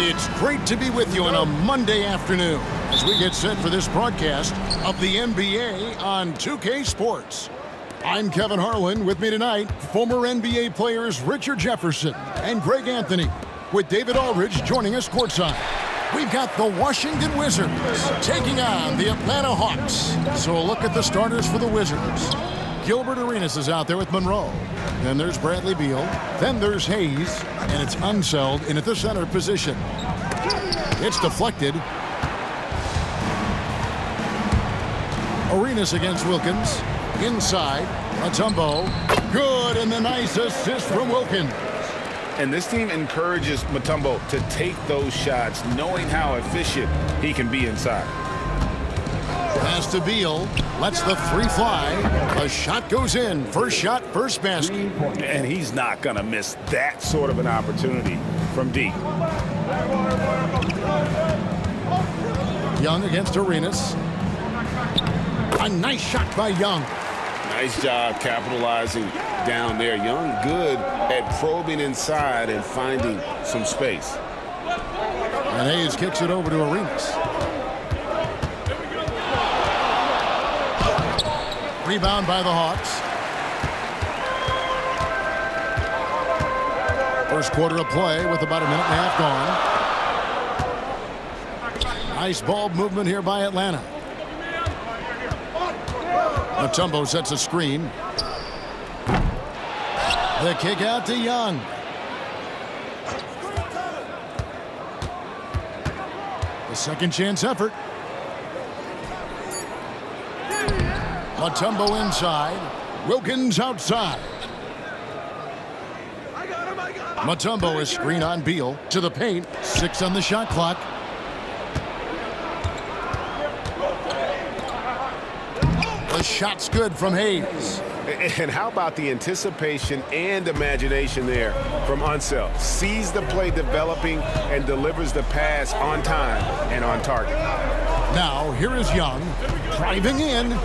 It's great to be with you on a Monday afternoon as we get set for this broadcast of the NBA on 2K Sports. I'm Kevin Harlan. With me tonight, former NBA players Richard Jefferson and Greg Anthony, with David Aldridge joining us courtside. We've got the Washington Wizards taking on the Atlanta Hawks. So a look at the starters for the Wizards. Gilbert Arenas is out there with Monroe. Then there's Bradley Beal. Then there's Hayes. And it's Unseld in at the center position. It's deflected. Arenas against Wilkins. Inside. Mutombo. Good, and the nice assist from Wilkins. And this team encourages Mutombo to take those shots, knowing how efficient he can be inside. Pass to Beal. Lets the three fly. The shot goes in. First shot, first basket. And he's not going to miss that sort of an opportunity from deep. Young against Arenas. A nice shot by Young. Nice job capitalizing down there. Young good at probing inside and finding some space. And Hayes kicks it over to Arenas. Rebound by the Hawks. First quarter of play with about a minute and a half gone. Nice ball movement here by Atlanta. Mutombo sets a screen. The kick out to Young. The second chance effort. Mutombo inside. Wilkins outside. Mutombo is screen on Beal to the paint. 6 on the shot clock. The shot's good from Hayes. And how about the anticipation and imagination there from Unseld? Sees the play developing and delivers the pass on time and on target. Now, here is Young driving in.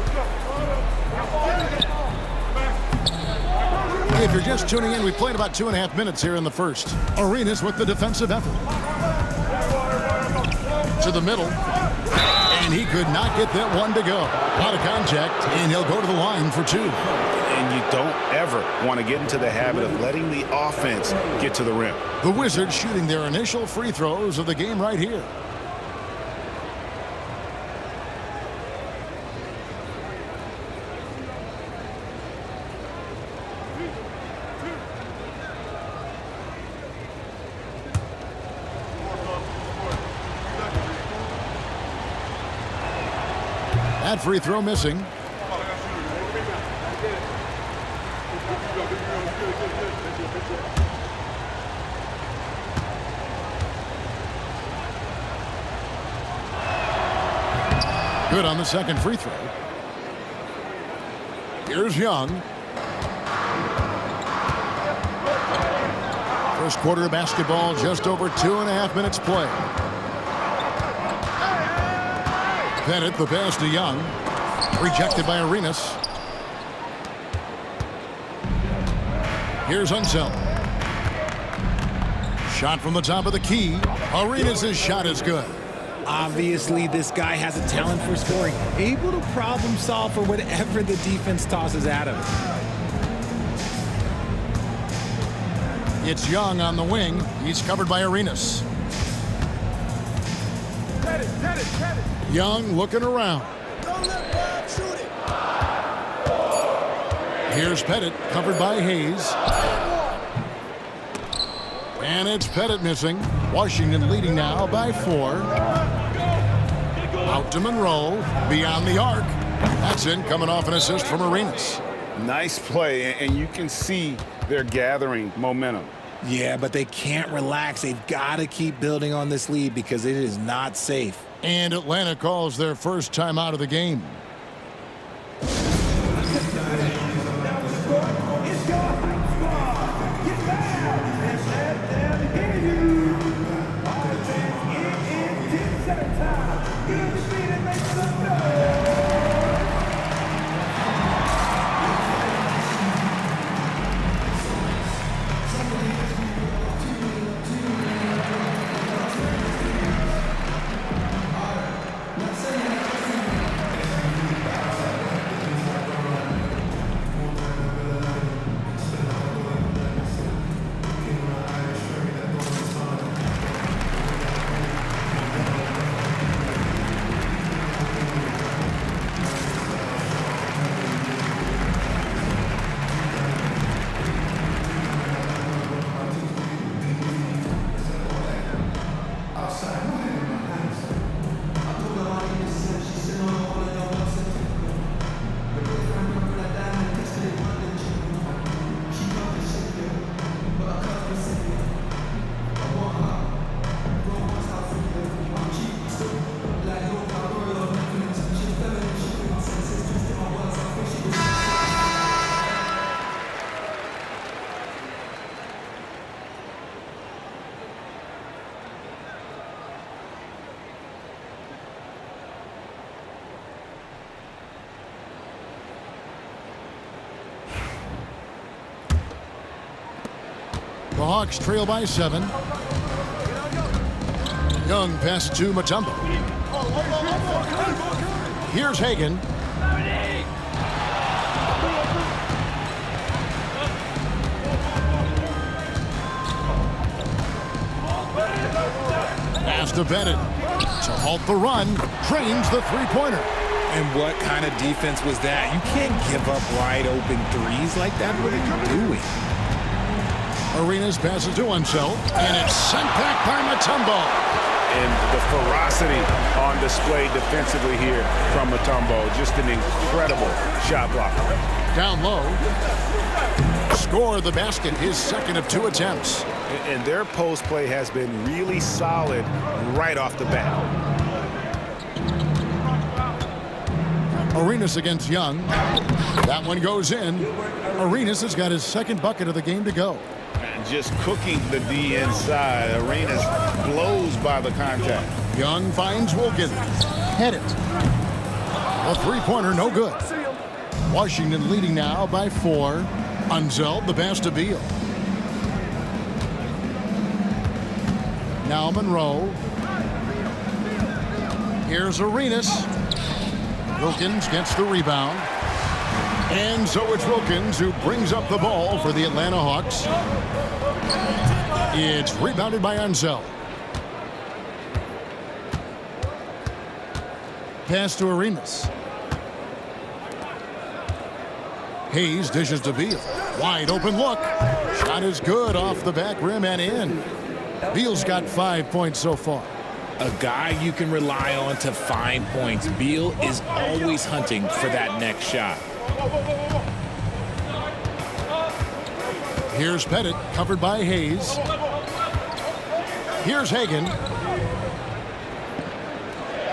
If you're just tuning in, we played about 2.5 minutes here in the first. Arenas with the defensive effort. To the middle. And he could not get that one to go. Out of contact, and he'll go to the line for 2. And you don't ever want to get into the habit of letting the offense get to the rim. The Wizards shooting their initial free throws of the game right here. That free throw missing. Good on the second free throw. Here's Young. First quarter of basketball, just over 2.5 minutes play. Bennett, the pass to Young. Rejected by Arenas. Here's Unseld. Shot from the top of the key. Arenas' shot is good. Obviously, this guy has a talent for scoring. Able to problem solve for whatever the defense tosses at him. It's Young on the wing. He's covered by Arenas. Young looking around. Here's Pettit, covered by Hayes. And it's Pettit missing. Washington leading now by 4. Out to Monroe, beyond the arc. That's in, coming off an assist from Arenas. Nice play, and you can see they're gathering momentum. Yeah, but they can't relax. They've got to keep building on this lead because it is not safe. And Atlanta calls their first time out of the game. Hawks trail by 7. Young passes to Mutombo. Here's Hagan. Pass to Bennett. To halt the run, drains the three-pointer. And what kind of defense was that? You can't give up wide open threes like that. What are you doing? Arenas passes to Unseld, and it's sent back by Mutombo. And the ferocity on display defensively here from Mutombo. Just an incredible shot blocker. Down low. Score the basket, his second of 2 attempts. And their post play has been really solid right off the bat. Arenas against Young. That one goes in. Arenas has got his second bucket of the game to go. And just cooking the D inside. Arenas blows by the contact. Young finds Wilkins. Hit it. A three-pointer, no good. Washington leading now by 4. Unseld, the pass to Beal. Now Monroe. Here's Arenas. Wilkins gets the rebound. And so it's Wilkins who brings up the ball for the Atlanta Hawks. It's rebounded by Unseld. Pass to Arenas. Hayes dishes to Beal. Wide open look. Shot is good off the back rim and in. Beal's got 5 points so far. A guy you can rely on to find points. Beal is always hunting for that next shot. Here's Pettit, covered by Hayes. Here's Hagan.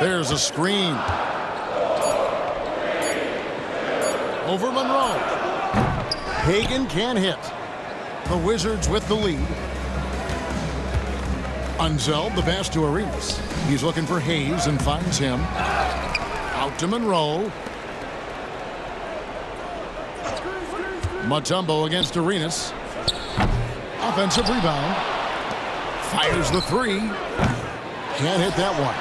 There's a screen. Over Monroe. Hagan can't hit. The Wizards with the lead. Unseld, the pass to Arenas. He's looking for Hayes and finds him. Out to Monroe. Mutombo against Arenas. Offensive rebound. Fires the three. Can't hit that one.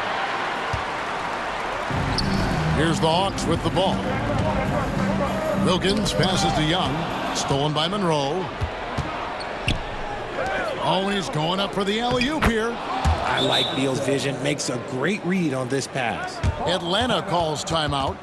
Here's the Hawks with the ball. Wilkins passes to Young. Stolen by Monroe. Oh, and he's going up for the alley-oop here. I like Beal's vision. Makes a great read on this pass. Atlanta calls timeout.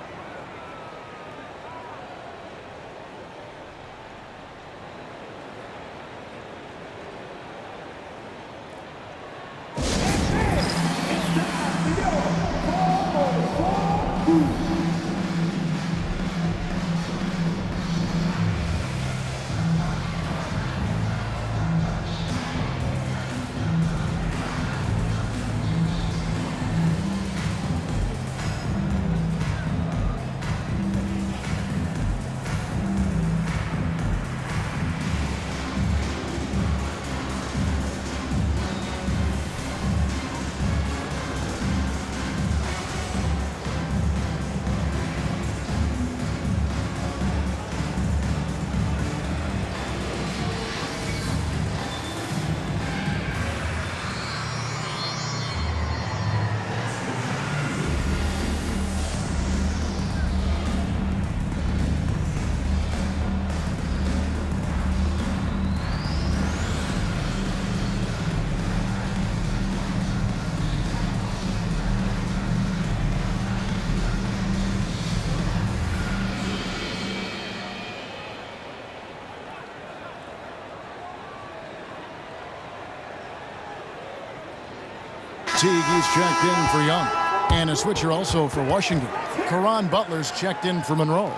Teague is checked in for Young. And a switcher also for Washington. Caron Butler's checked in for Monroe.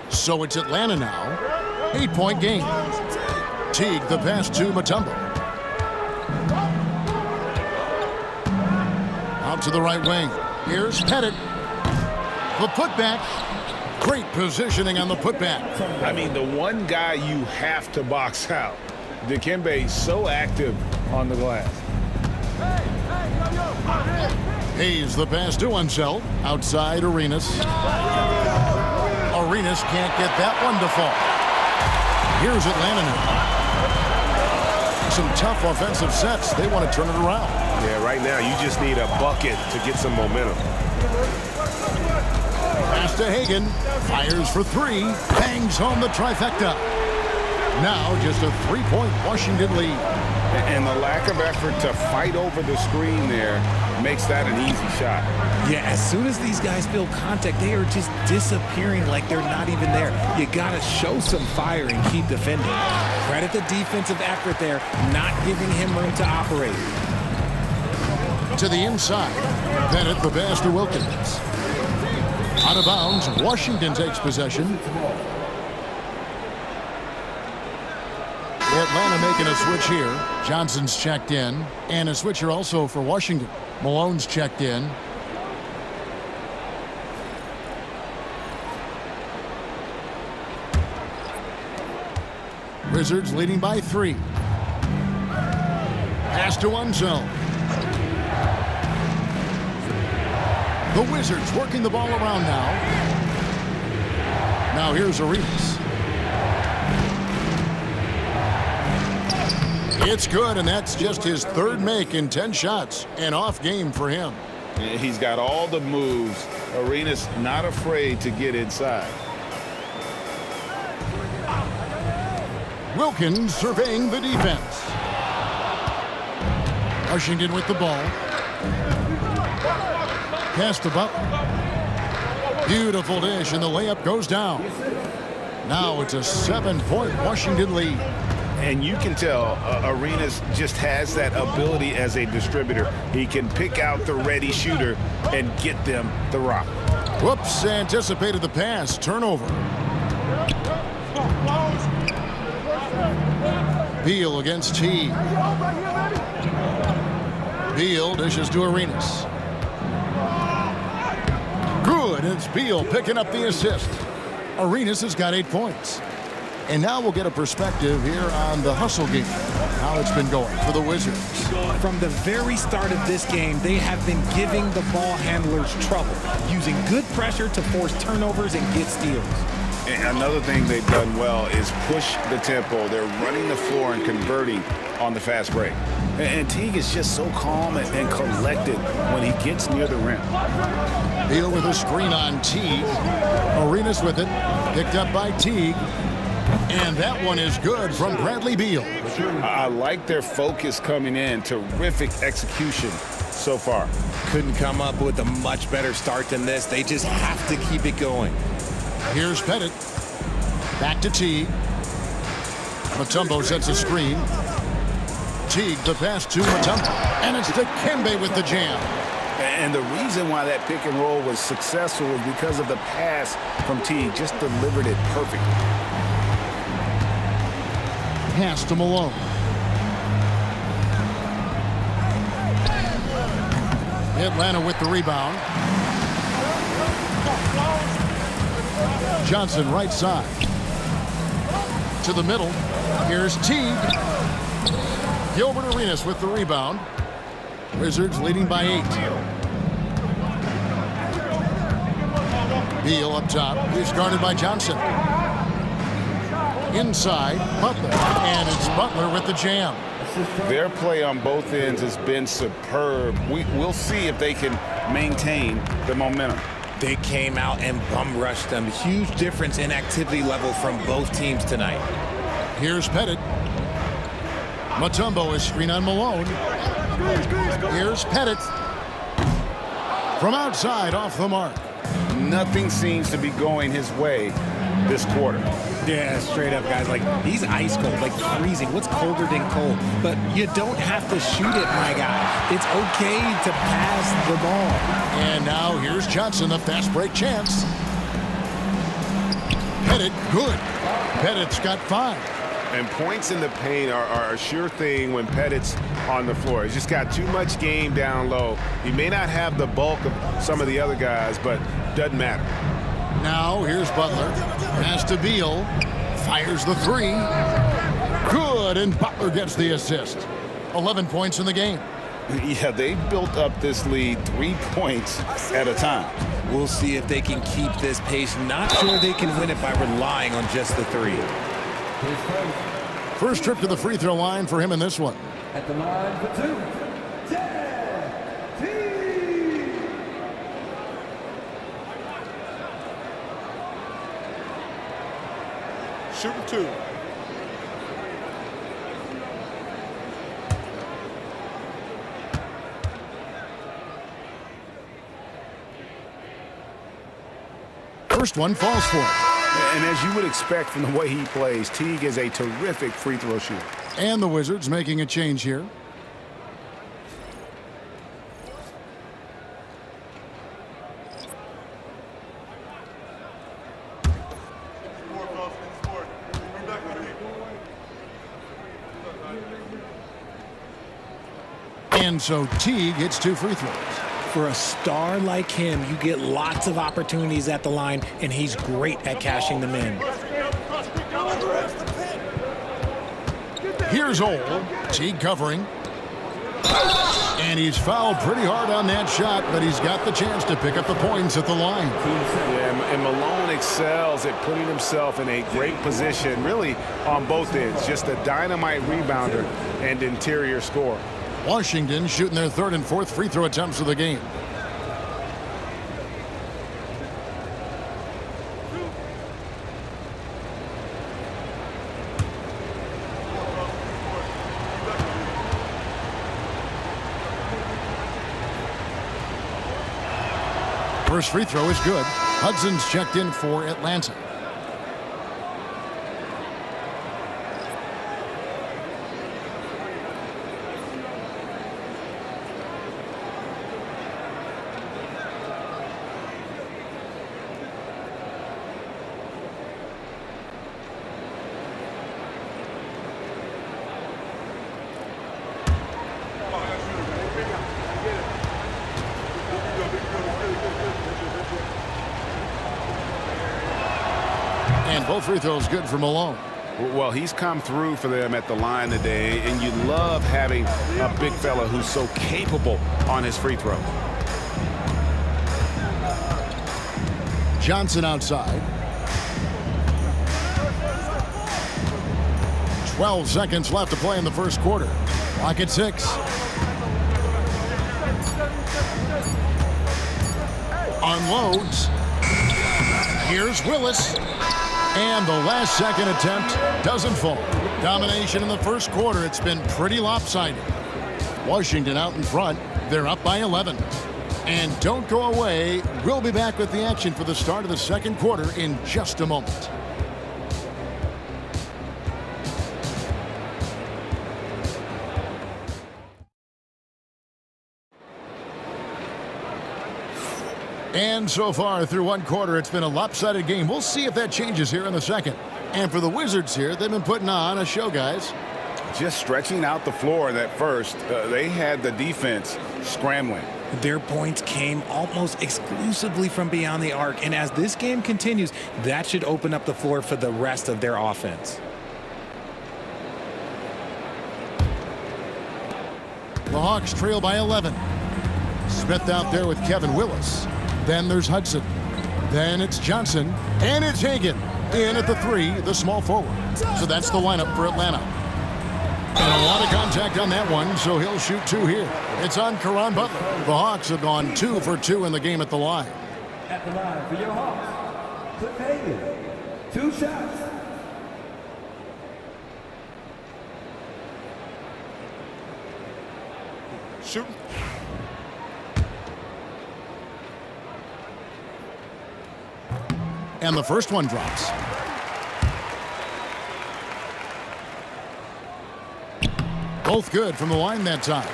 So it's Atlanta now. 8-point game. Teague the pass to Mutombo. Out to the right wing. Here's Pettit. The putback. Great positioning on the putback. I mean, the one guy you have to box out. Dikembe so active on the glass. Hayes the pass to Unseld. Outside Arenas. Arenas can't get that one to fall. Here's Atlanta now. Some tough offensive sets. They want to turn it around. Yeah, right now you just need a bucket to get some momentum. Pass to Hagan. Fires for three. Bangs home the trifecta. Now just a three-point Washington lead. And the lack of effort to fight over the screen there makes that an easy shot. Yeah, as soon as these guys feel contact, they are just disappearing like they're not even there. You got to show some fire and keep defending. Credit the defensive effort there, not giving him room to operate. To the inside. Bennett the pass to Wilkins. Out of bounds. Washington takes possession. Atlanta making a switch here. Johnson's checked in. And a switcher also for Washington. Malone's checked in. Wizards leading by 3. Pass to Unseld. The Wizards working the ball around now. Now here's Arenas. It's good, and that's just his third make in 10 shots. An off game for him. He's got all the moves. Arenas not afraid to get inside. Wilkins surveying the defense. Washington with the ball. Pass to Butler. Beautiful dish, and the layup goes down. Now it's a 7-point Washington lead. And you can tell Arenas just has that ability as a distributor. He can pick out the ready shooter and get them the rock. Whoops, anticipated the pass. Turnover. Beal against Teague. Beal dishes to Arenas. Good, it's Beal picking up the assist. Arenas has got 8 points. And now we'll get a perspective here on the hustle game, how it's been going for the Wizards. From the very start of this game, they have been giving the ball handlers trouble, using good pressure to force turnovers and get steals. And another thing they've done well is push the tempo. They're running the floor and converting on the fast break. And Teague is just so calm and collected when he gets near the rim. Beal with a screen on Teague. Arenas with it, picked up by Teague. And that one is good from Bradley Beal. I like their focus coming in. Terrific execution so far. Couldn't come up with a much better start than this. They just have to keep it going. Here's Pettit. Back to Teague. Mutombo sets a screen. Teague the pass to Mutombo. And it's Dikembe with the jam. And the reason why that pick and roll was successful is because of the pass from Teague. Just delivered it perfectly. Pass to Malone. Atlanta with the rebound. Johnson right side. To the middle. Here's Teague. Gilbert Arenas with the rebound. Wizards leading by 8. Beal up top. He's guarded by Johnson. Inside, Butler. And it's Butler with the jam. Their play on both ends has been superb. We'll see if they can maintain the momentum. They came out and bum rushed them. Huge difference in activity level from both teams tonight. Here's Pettit. Mutombo is screen on Malone. Here's Pettit. From outside, off the mark. Nothing seems to be going his way this quarter. Yeah, straight up, guys. Like, he's ice cold, like freezing. What's colder than cold? But you don't have to shoot it, my guy. It's okay to pass the ball. And now here's Johnson, the fast break chance. Pettit, good. Pettit's got 5. And points in the paint are a sure thing when Pettit's on the floor. He's just got too much game down low. He may not have the bulk of some of the other guys, but doesn't matter. Now here's Butler. Pass to Beal. Fires the 3. Good, and Butler gets the assist. 11 points in the game. Yeah, they built up this lead 3 points at a time. We'll see if they can keep this pace. Not sure they can win it by relying on just the three. First trip to the free throw line for him in this one. At the line for two, Shooting two. First one falls for it. And as you would expect from the way he plays, Teague is a terrific free throw shooter. And the Wizards making a change here. And so Teague hits 2 free throws. For a star like him, you get lots of opportunities at the line, and he's great at cashing them in. Here's Ole. Teague covering. And he's fouled pretty hard on that shot, but he's got the chance to pick up the points at the line. Yeah, and Malone excels at putting himself in a great position, really on both ends. Just a dynamite rebounder and interior scorer. Washington shooting their 3rd and 4th free throw attempts of the game. First free throw is good. Hudson's checked in for Atlanta. And both free throws good for Malone. Well, he's come through for them at the line today, and you love having a big fella who's so capable on his free throw. Johnson outside. 12 seconds left to play in the first quarter. Clock at 6. Unloads. Here's Willis. And the last second attempt doesn't fall. Domination in the first quarter. It's been pretty lopsided. Washington out in front. They're up by 11. And don't go away. We'll be back with the action for the start of the second quarter in just a moment. And so far through one quarter, it's been a lopsided game. We'll see if that changes here in the second. And for the Wizards here, they've been putting on a show, guys. Just stretching out the floor that first. They had the defense scrambling. Their points came almost exclusively from beyond the arc. And as this game continues, that should open up the floor for the rest of their offense. The Hawks trail by 11. Smith out there with Kevin Willis. Then there's Hudson. Then it's Johnson. And it's Hagan. In at the 3, the small forward. So that's the lineup for Atlanta. And a lot of contact on that one, so he'll shoot 2 here. It's on Caron Butler. The Hawks have gone 2 for 2 in the game at the line. at the line for your Hawks, Cliff Hagan. 2 shots. Shoot. And the first one drops. Both good from the line that time.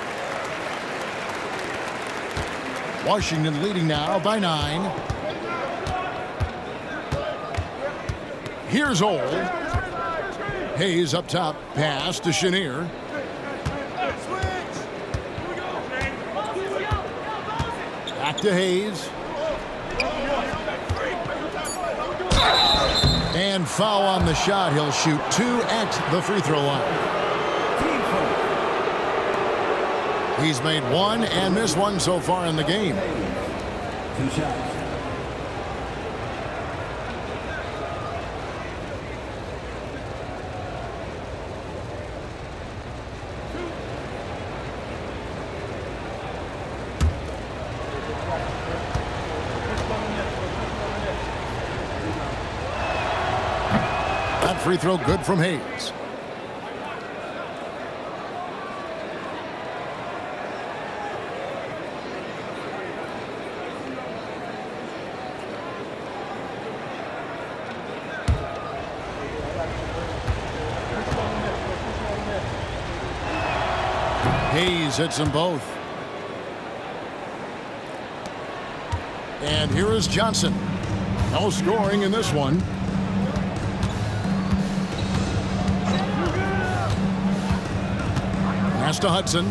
Washington leading now by 9. Here's Ole. Hayes up top. Pass to Chenier. Back to Hayes. And foul on the shot. He'll shoot 2 at the free throw line. He's made one and missed one so far in the game. 2 shots. That free throw good from Hayes. Hayes hits them both. And here is Johnson. No scoring in this one. Pass to Hudson.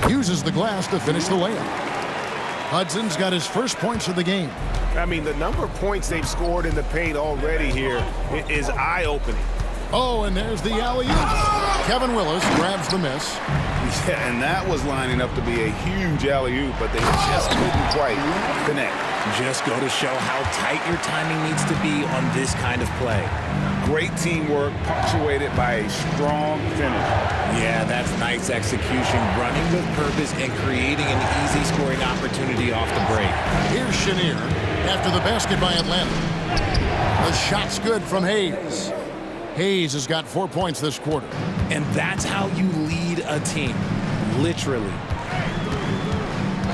Uses the glass to finish the layup. Hudson's got his first points of the game. I mean, the number of points they've scored in the paint already here is eye-opening. Oh, and there's the alley-oop. Kevin Willis grabs the miss. Yeah, and that was lining up to be a huge alley-oop, but they just couldn't quite connect. Just go to show how tight your timing needs to be on this kind of play. Great teamwork, punctuated by a strong finish. Yeah, that's nice execution, running with purpose and creating an easy scoring opportunity off the break. Here's Chenier after the basket by Atlanta. The shot's good from Hayes. Hayes has got 4 points this quarter. And that's how you lead a team, literally.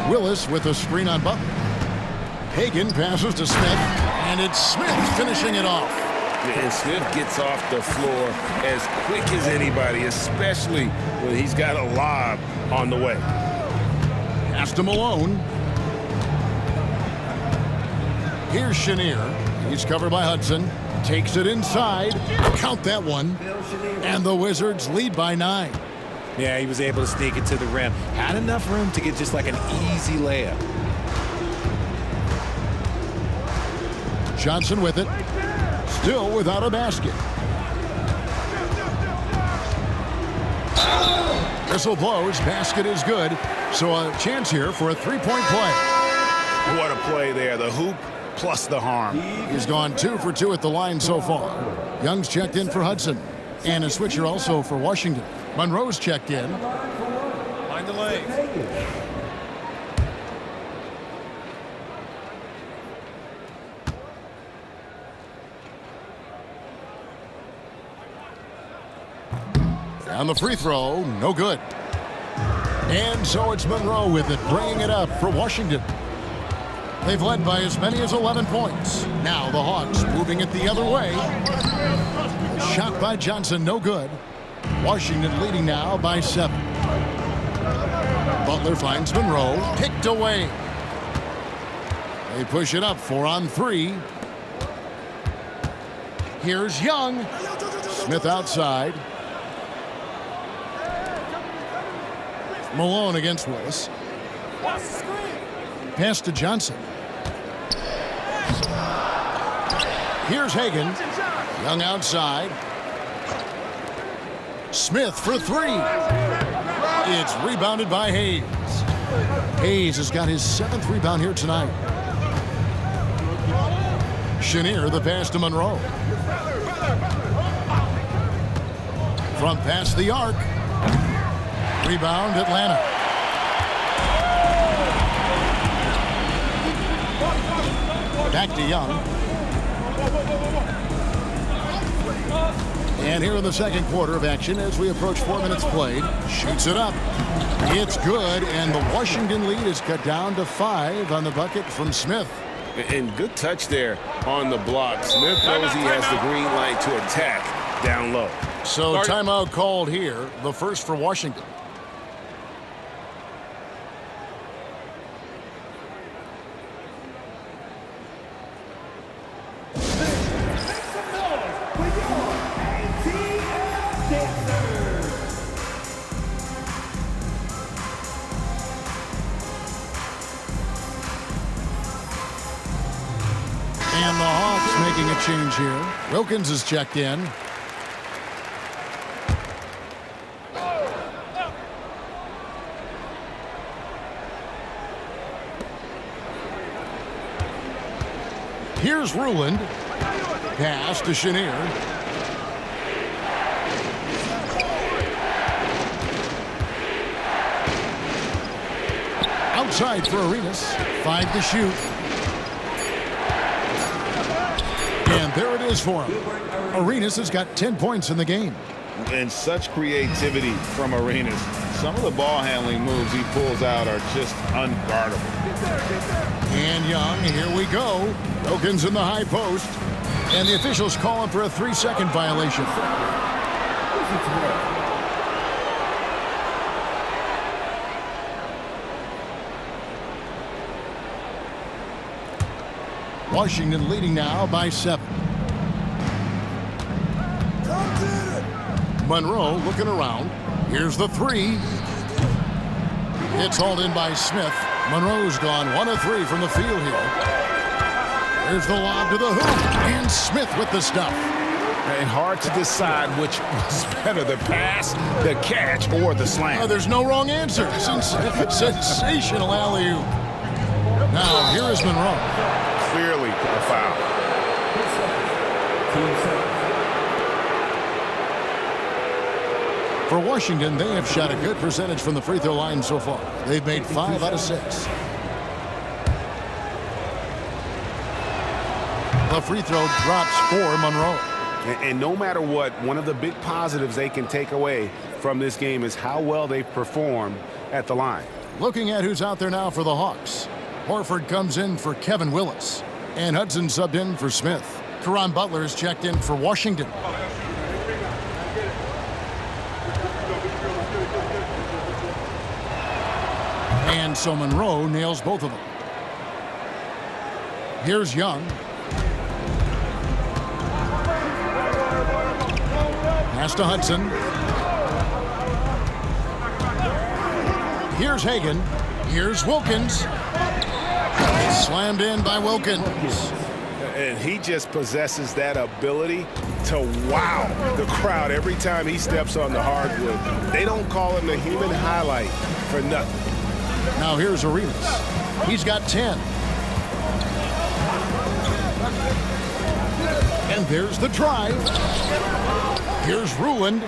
Willis with a screen on Butler. Hagan passes to Smith, and it's Smith finishing it off. And Smith gets off the floor as quick as anybody, especially when he's got a lob on the way. Pass to Malone. Here's Chenier. He's covered by Hudson. Takes it inside. Count that one. And the Wizards lead by 9. Yeah, he was able to sneak it to the rim. Had enough room to get just like an easy layup. Johnson with it. Still without a basket. Whistle blows. Basket is good. So a chance here for a three-point play. What a play there. The hoop plus the harm. He's gone 2 for 2 at the line so far. Young's checked in for Hudson. And a switcher also for Washington. Monroe's checked in. Find the legs. And the free throw, no good. And so it's Monroe with it, bringing it up for Washington. They've led by as many as 11 points. Now the Hawks moving it the other way. A shot by Johnson, no good. Washington leading now by 7. Butler finds Monroe, picked away. They push it up 4 on 3. Here's Young. Smith outside. Malone against Willis. Pass to Johnson. Here's Hagan. Young outside. Smith for 3. It's rebounded by Hayes. Hayes has got his 7th rebound here tonight. Chenier the pass to Monroe. From past the arc. Rebound Atlanta. Back to Young. And here in the second quarter of action as we approach 4 minutes played. Shoots it up. It's good, and the Washington lead is cut down to 5 on the bucket from Smith. And good touch there on the block. Smith knows he has the green light to attack down low. So timeout called here, the first for Washington. And the Hawks making a change here. Wilkins is checked in. Here's Ruland. Pass to Chenier. Outside for Arenas. 5 to shoot. And there it is for him. Arenas has got 10 points in the game. And such creativity from Arenas. Some of the ball handling moves he pulls out are just unguardable. And Young, here we go. Wilkins in the high post. And the officials calling for a 3-second violation. Washington leading now by 7. Monroe looking around. Here's the 3. It's hauled in by Smith. Monroe's gone 1 of 3 from the field here. There's the lob to the hoop. And Smith with the stuff. And hard to decide which was better, the pass, the catch, or the slam. There's no wrong answer. Sensational alley-oop. Now, here is Monroe. Clearly a foul. For Washington, they have shot a good percentage from the free throw line so far. They've made 5 out of 6. The free throw drops for Monroe. And no matter what, one of the big positives they can take away from this game is how well they've performed at the line. Looking at who's out there now for the Hawks. Horford comes in for Kevin Willis. And Hudson subbed in for Smith. Caron Butler is checked in for Washington. And so Monroe nails both of them. Here's Young. Pass to Hudson. Here's Hagan. Here's Wilkins. Slammed in by Wilkins. And he just possesses that ability to wow the crowd every time he steps on the hardwood. They don't call him the human highlight for nothing. Now here's Arenas. He's got 10. And there's the drive. Here's Ruland.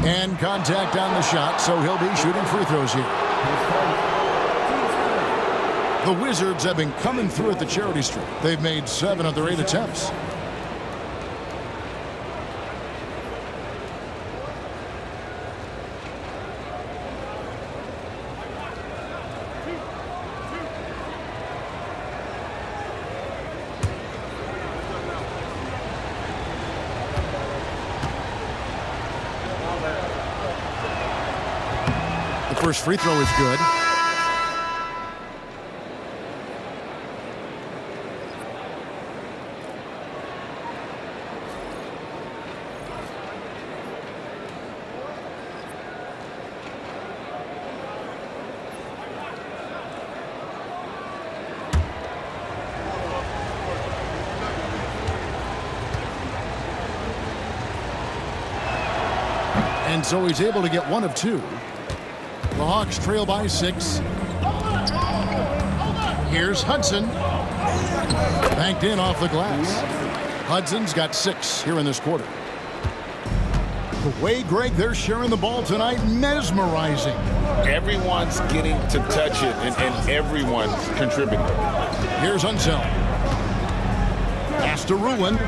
And contact on the shot, so he'll be shooting free throws here. The Wizards have been coming through at the charity stripe. They've made 7 of their 8 attempts. The first free throw is good. And so he's able to get 1 of 2. The Hawks trail by 6. Here's Hudson. Banked in off the glass. Hudson's got 6 here in this quarter. The way, Greg, they're sharing the ball tonight, mesmerizing. Everyone's getting to touch it, and everyone's contributing. Here's Unseld. Pass to Ruland.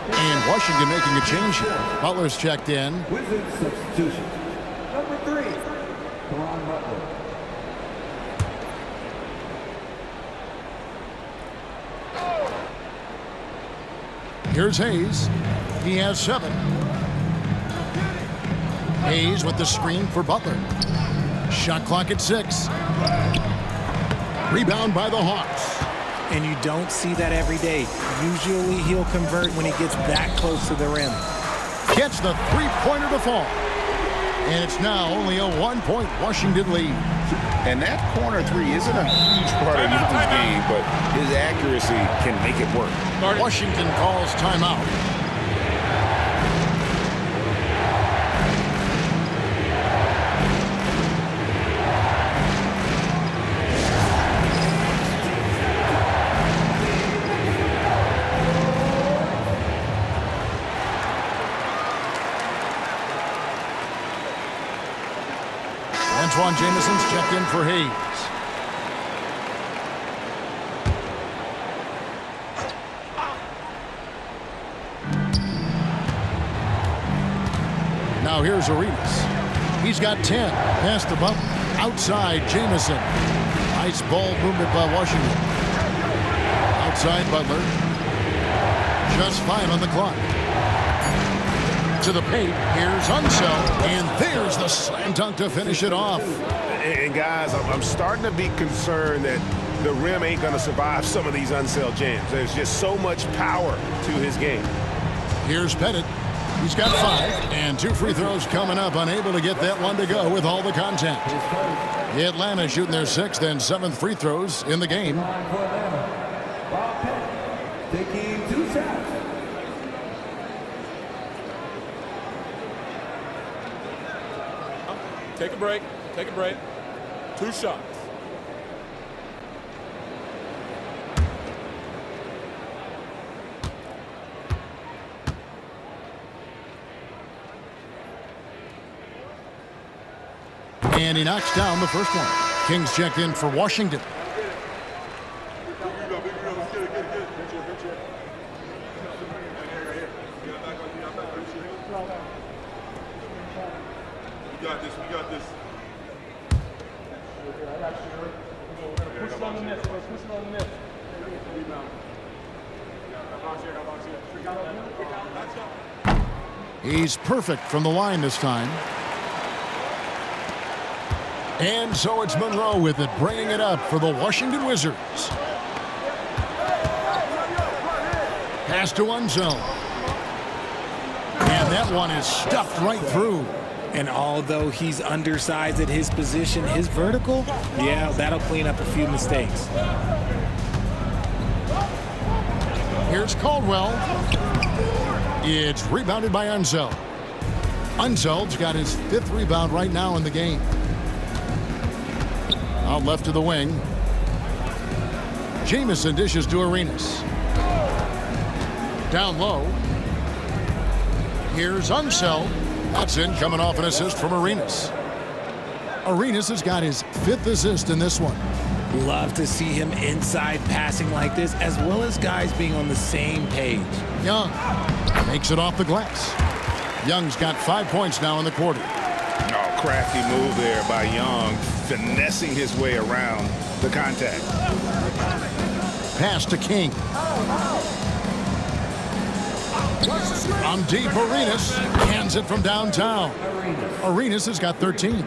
And Washington making a change here. Butler's checked in. Wizards substitution. Number 3, Caron Butler. Here's Hayes. He has 7. Hayes with the screen for Butler. Shot clock at 6. Rebound by the Hawks. And you don't see that every day. Usually he'll convert when he gets that close to the rim. Gets the three-pointer to fall. And it's now only a 1-point Washington lead. And that corner 3 isn't a huge part of Newton's game, but his accuracy can make it work. Washington calls timeout. Antoine Jameson's checked in for Hayes. Now here's Arenas. He's got 10. Past the bump. Outside Jameson. Nice ball movement by Washington. Outside Butler. Just 5 on the clock. To the paint. Here's Unseld. And there's the slam dunk to finish it off. And guys, I'm starting to be concerned that the rim ain't going to survive some of these Unseld jams. There's just so much power to his game. Here's Pettit. He's got 5, and 2 free throws coming up, unable to get that one to go with all the contact. Atlanta shooting their 6th and 7th free throws in the game. Taking 2 shots. Take a break. Take a break. 2 shots. And he knocks down the first one. Kings checked in for Washington. We got this. Push it on the net, push it on the net. He's perfect from the line this time. And so it's Monroe with it, bringing it up for the Washington Wizards. Pass to Unseld. And that one is stuffed right through. And although he's undersized at his position, his vertical, yeah, that'll clean up a few mistakes. Here's Caldwell. It's rebounded by Unseld. Unseld's got his 5th rebound right now in the game. Out left to the wing. Jameson dishes to Arenas. Down low. Here's Unseld. That's in, coming off an assist from Arenas. Arenas has got his 5th assist in this one. Love to see him inside passing like this, as well as guys being on the same page. Young makes it off the glass. Young's got 5 points now in the quarter. Oh, crafty move there by Young, finessing his way around the contact. Pass to King. From deep, Arenas hands it from downtown. Arenas has got 13.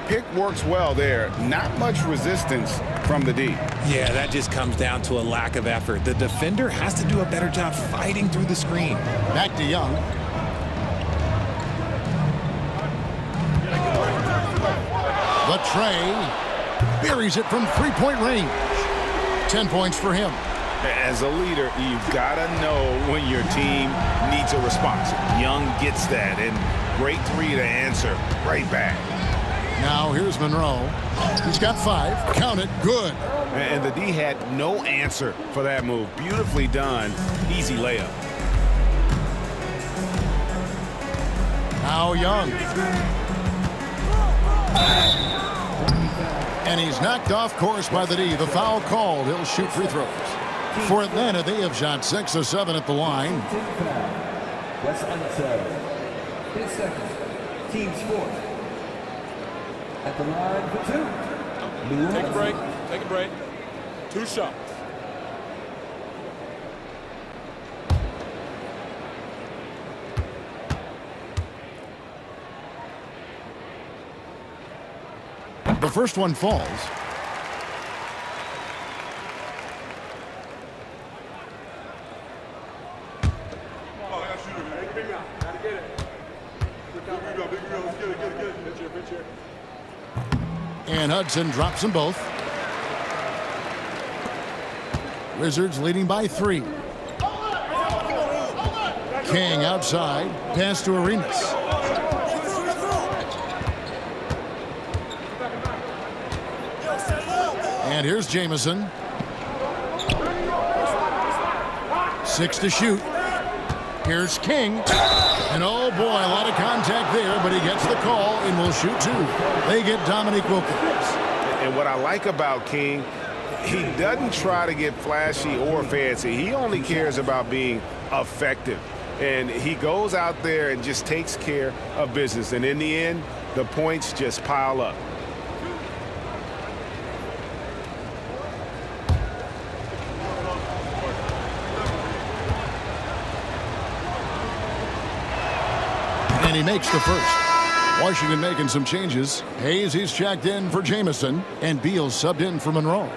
Pick works well there. Not much resistance from the D. Yeah, that just comes down to a lack of effort. The defender has to do a better job fighting through the screen. Back to Young. The tray buries it from 3-point range. 10 points for him. As a leader, you've got to know when your team needs a response. Young gets that, and great 3 to answer right back. Now here's Monroe. He's got 5. Count it. Good. And the D had no answer for that move. Beautifully done. Easy layup. Now Young. And he's knocked off course by the D. The foul called. He'll shoot free throws. For Atlanta, they have shot 6 of 7 at the line. Wes Unseld. 10 seconds. Team's 4th. At the line for 2. Take a break. Take a break. 2 shots. The first one falls. And Hudson drops them both. Wizards leading by 3. King outside. Pass to Arenas. And here's Jameson. 6 to shoot. Here's King. And oh boy, a lot of contact there, but he gets the call and will shoot two. They get Dominique Wilkins. And what I like about King, he doesn't try to get flashy or fancy. He only cares about being effective. And he goes out there and just takes care of business. And in the end, the points just pile up. And he makes the first. Washington making some changes. Hayes, he's checked in for Jamison, and Beal subbed in for Monroe.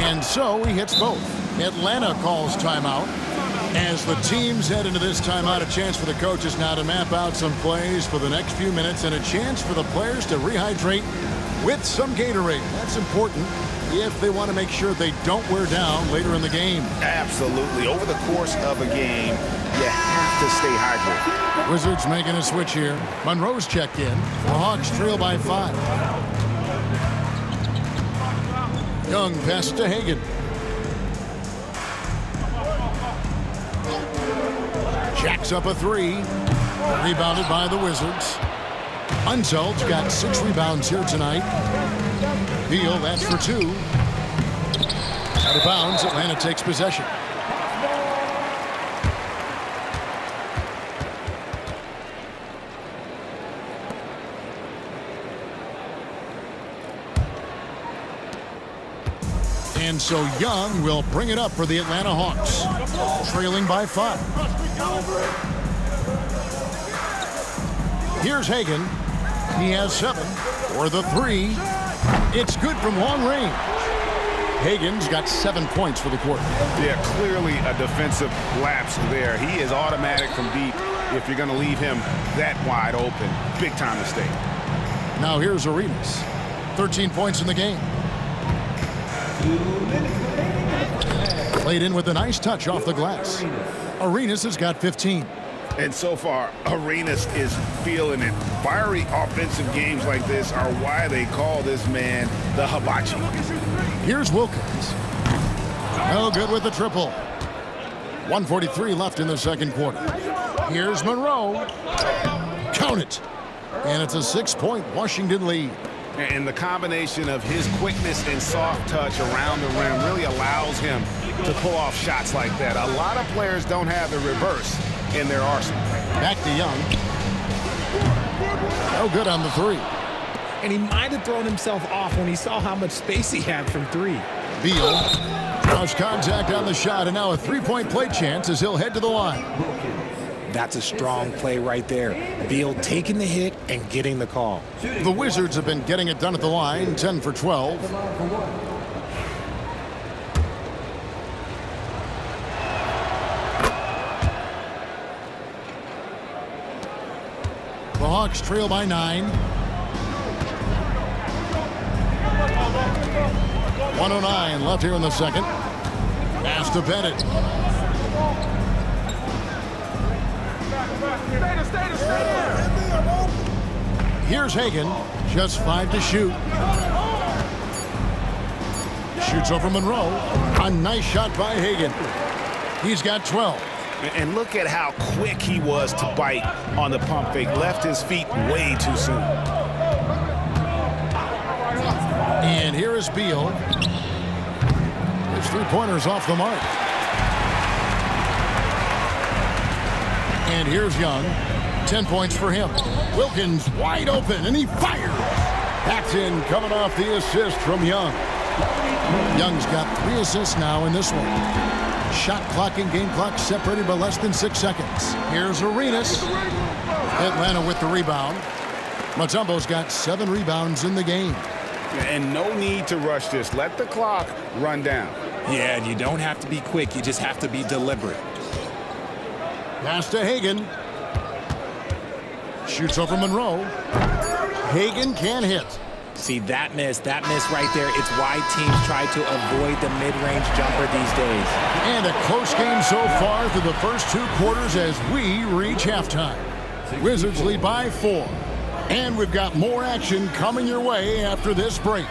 And so he hits both. Atlanta calls timeout. As the teams head into this timeout, a chance for the coaches now to map out some plays for the next few minutes and a chance for the players to rehydrate with some Gatorade. That's important if they want to make sure they don't wear down later in the game. Absolutely. Over the course of a game, you have to stay hydrated. Wizards making a switch here. Monroe's checked in. The Hawks trail by 5. Young passes to Hagan. Jacks up a 3. Rebounded by the Wizards. Unsel's got 6 rebounds here tonight. Beal, that's for 2. Out of bounds, Atlanta takes possession. And so Young will bring it up for the Atlanta Hawks, trailing by 5. Here's Hagan. He has 7 for the 3. It's good from long range. Hagan's got 7 points for the quarter. Yeah, clearly a defensive lapse there. He is automatic from deep if you're going to leave him that wide open. Big time mistake. Now here's Arenas. 13 points in the game. Played in with a nice touch off the glass. Arenas has got 15. And so far, Arenas is feeling it. Fiery offensive games like this are why they call this man the Hibachi. Here's Wilkins. No good with the triple. 1:43 left in the second quarter. Here's Monroe. Count it. And it's a 6-point Washington lead. And the combination of his quickness and soft touch around the rim really allows him to pull off shots like that. A lot of players don't have the reverse in their arsenal. Back to Young. No good on the 3. And he might have thrown himself off when he saw how much space he had from 3. Beal draws contact on the shot, and now a 3-point play chance as he'll head to the line. That's a strong play right there. Beal taking the hit and getting the call. The Wizards have been getting it done at the line, 10 for 12. The Hawks trail by 9. 1:09 left here in the second. Pass to Bennett. Here's Hagan. Just 5 to shoot. Shoots over Monroe. A nice shot by Hagan. He's got 12. And look at how quick he was to bite on the pump fake. Left his feet way too soon. And here is Beal. His 3-pointers off the mark. And here's Young. 10 points for him. Wilkins wide open, and he fires. Paxton coming off the assist from Young. Young's got 3 assists now in this one. Shot clock and game clock separated by less than 6 seconds. Here's Arenas. Atlanta with the rebound. Mutombo's got 7 rebounds in the game. And no need to rush this. Let the clock run down. Yeah, and you don't have to be quick. You just have to be deliberate. Pass to Hagan. Shoots over Monroe. Hagan can hit. See, that miss right there, it's why teams try to avoid the mid-range jumper these days. And a close game so far through the first 2 quarters as we reach halftime. Wizards lead by 4. And we've got more action coming your way after this break.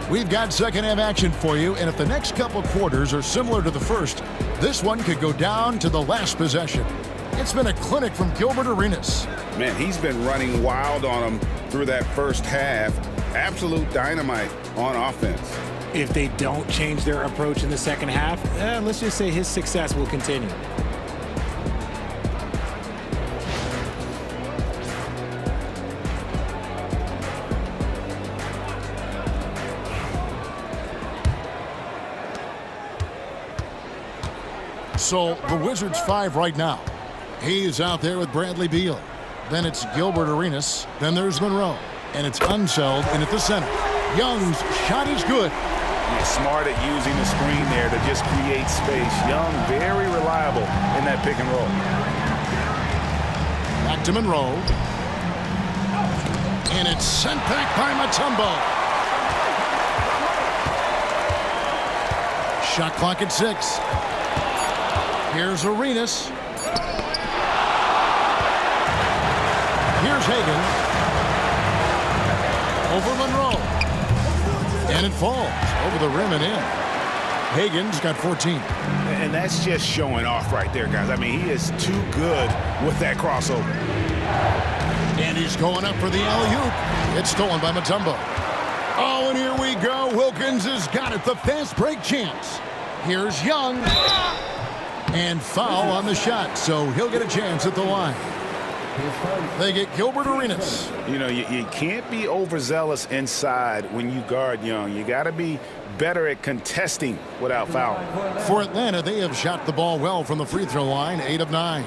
We've got second half action for you, and if the next couple quarters are similar to the first, this one could go down to the last possession. It's been a clinic from Gilbert Arenas. Man, he's been running wild on them through that first half. Absolute dynamite on offense. If they don't change their approach in the second half, let's just say his success will continue. So the Wizards 5 right now. He's out there with Bradley Beal. Then it's Gilbert Arenas. Then there's Monroe. And it's Unseld in at the center. Young's shot is good. He's smart at using the screen there to just create space. Young, very reliable in that pick and roll. Back to Monroe. And it's sent back by Mutombo. Shot clock at 6. Here's Arenas. Here's Hagan. Over Monroe. And it falls over the rim and in. Hagan's got 14. And that's just showing off right there, guys. I mean, he is too good with that crossover. And he's going up for the alley-oop. It's stolen by Mutombo. Oh, and here we go. Wilkins has got it. The fast break chance. Here's Young. And foul on the shot, so he'll get a chance at the line. They get Gilbert Arenas. You know, you can't be overzealous inside when you guard Young. You got to be better at contesting without fouling. For Atlanta, they have shot the ball well from the free throw line, 8 of 9.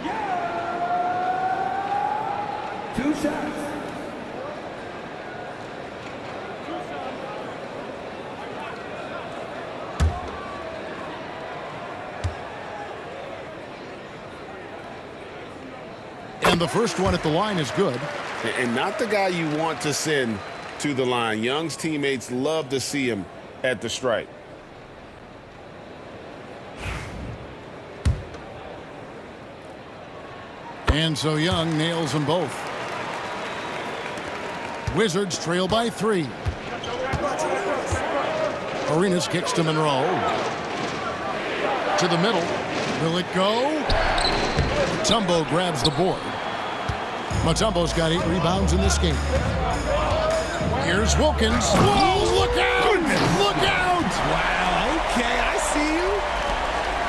2 shots. And the first one at the line is good. And not the guy you want to send to the line. Young's teammates love to see him at the stripe. And so Young nails them both. Wizards trail by 3. Arenas kicks to Monroe. To the middle. Will it go? Mutombo grabs the board. Mutombo's got 8 rebounds in this game. Here's Wilkins. Whoa, look out! Look out! Wow, okay, I see you.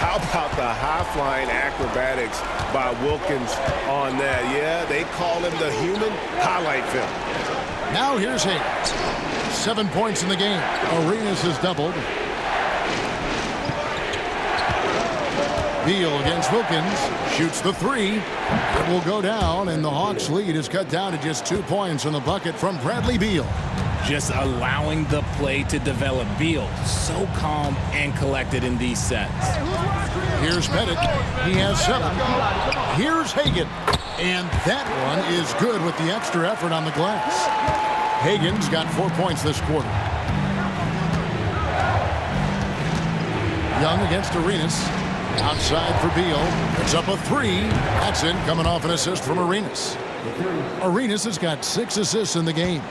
How about the high-flying acrobatics by Wilkins on that? Yeah, they call him the human highlight film. Now here's Hayes. 7 points in the game. Arenas has doubled. Beal against Wilkins. Shoots the 3. It will go down, and the Hawks' lead is cut down to just 2 points on the bucket from Bradley Beal. Just allowing the play to develop. Beal, so calm and collected in these sets. Here's Pettit. He has 7. Here's Hagan. And that one is good with the extra effort on the glass. Hagan's got 4 points this quarter. Young against Arenas. Outside for Beal. It's up a 3. That's in, coming off an assist from Arenas. Arenas has got 6 assists in the game.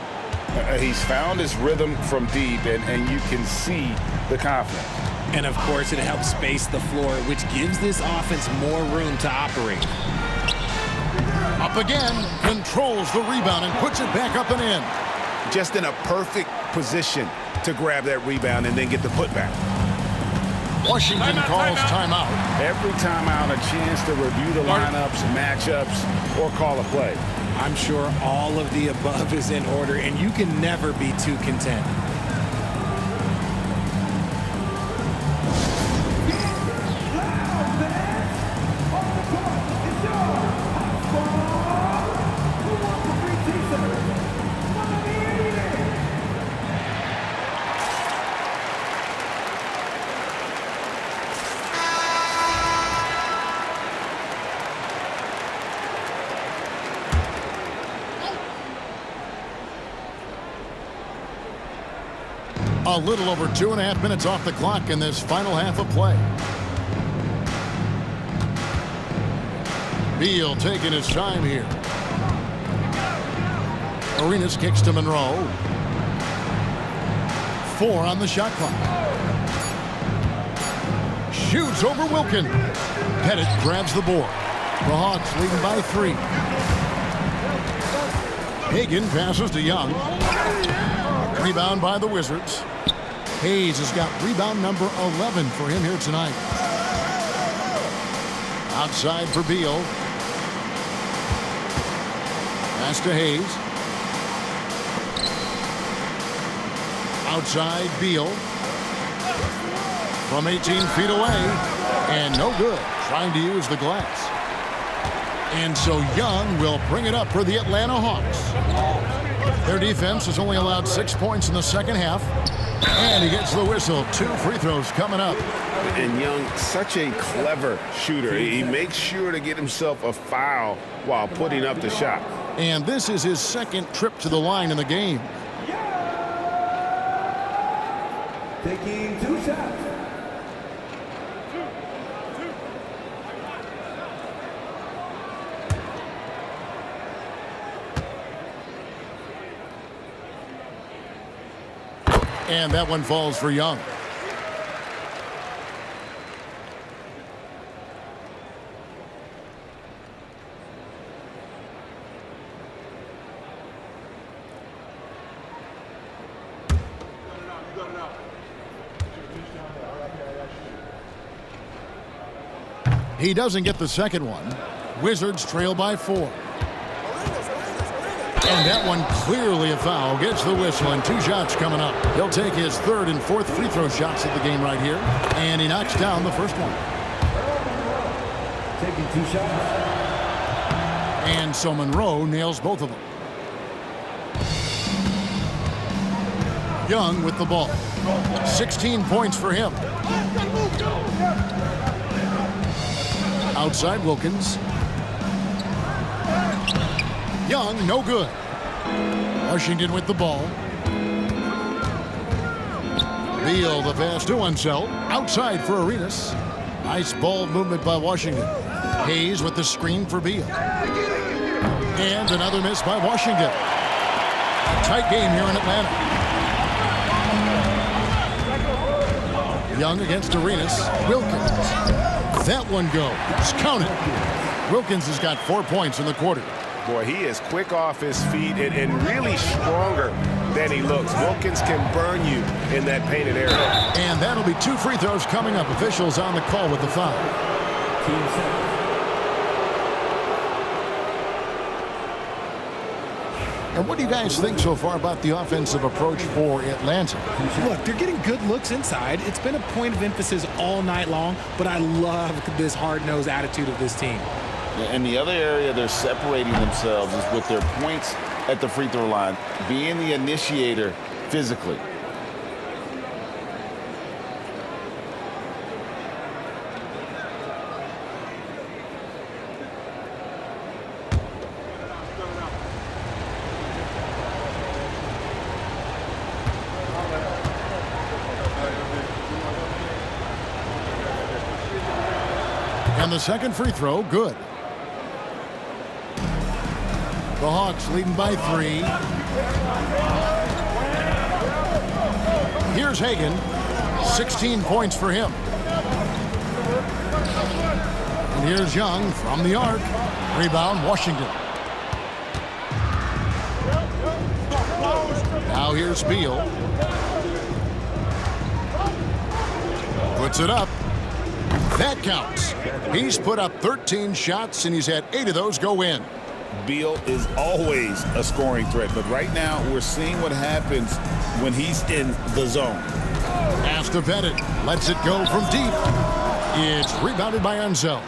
He's found his rhythm from deep, and you can see the confidence. And, of course, it helps space the floor, which gives this offense more room to operate. Up again, controls the rebound and puts it back up and in. Just in a perfect position to grab that rebound and then get the putback. Washington calls timeout. Every timeout, a chance to review the lineups, matchups, or call a play. I'm sure all of the above is in order, and you can never be too content. A little over 2.5 minutes off the clock in this final half of play. Beal taking his time here. Arenas kicks to Monroe. 4 on the shot clock. Shoots over Wilkins. Pettit grabs the board. The Hawks leading by 3. Hagan passes to Young. Rebound by the Wizards. Hayes has got rebound number 11 for him here tonight. Outside for Beal. Pass to Hayes. Outside Beal. From 18 feet away. And no good. Trying to use the glass. And so Young will bring it up for the Atlanta Hawks. Their defense has only allowed 6 points in the second half. And he gets the whistle. 2 free throws coming up. And Young, such a clever shooter. He makes sure to get himself a foul while putting up the shot. And this is his second trip to the line in the game. Taking 2 shots. And that one falls for Young. He doesn't get the second one. Wizards trail by 4. And that one clearly a foul. Gets the whistle and 2 shots coming up. He'll take his 3rd and 4th free throw shots of the game right here. And he knocks down the first one. Taking 2 shots. And so Monroe nails both of them. Young with the ball. 16 points for him. Outside Wilkins. Young, no good. Washington with the ball. Beal, the pass to Unseld. Outside for Arenas. Nice ball movement by Washington. Hayes with the screen for Beal. And another miss by Washington. A tight game here in Atlanta. Young against Arenas. Wilkins. That one goes. Count it. Wilkins has got 4 points in the quarter. Boy, he is quick off his feet and really stronger than he looks. Wilkins can burn you in that painted area. And that'll be 2 free throws coming up. Officials on the call with the foul. Team 7. And what do you guys think so far about the offensive approach for Atlanta? Look, they're getting good looks inside. It's been a point of emphasis all night long, but I love this hard-nosed attitude of this team. And the other area they're separating themselves is with their points at the free throw line, being the initiator physically. And the second free throw, good. The Hawks leading by 3. Here's Hagan. 16 points for him. And here's Young from the arc. Rebound, Washington. Now here's Beal. Puts it up. That counts. He's put up 13 shots, and he's had 8 of those go in. Beal is always a scoring threat, but right now we're seeing what happens when he's in the zone. Pass to Bennett. Lets it go from deep. It's rebounded by Unseld.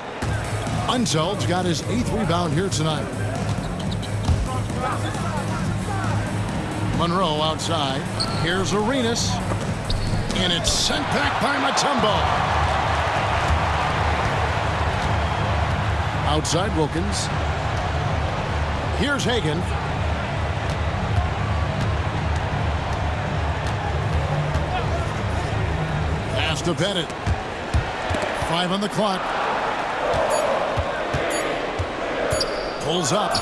Unseld's got his 8th rebound here tonight. Monroe outside. Here's Arenas. And it's sent back by Mutombo. Outside Wilkins. Here's Hagan. Pass to Bennett. 5 on the clock. Pulls up.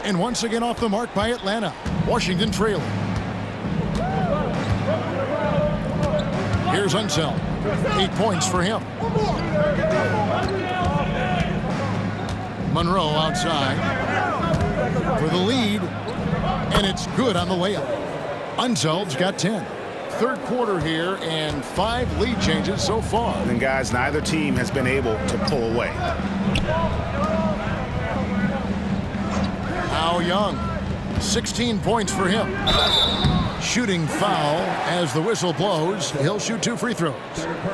And once again off the mark by Atlanta. Washington trailing. Here's Unseld. 8 points for him. Monroe outside for the lead, and it's good on the layup. Unseld's got 10. Third quarter here, and 5 lead changes so far. And guys, neither team has been able to pull away. Now Young, 16 points for him. Shooting foul as the whistle blows. He'll shoot 2 free throws.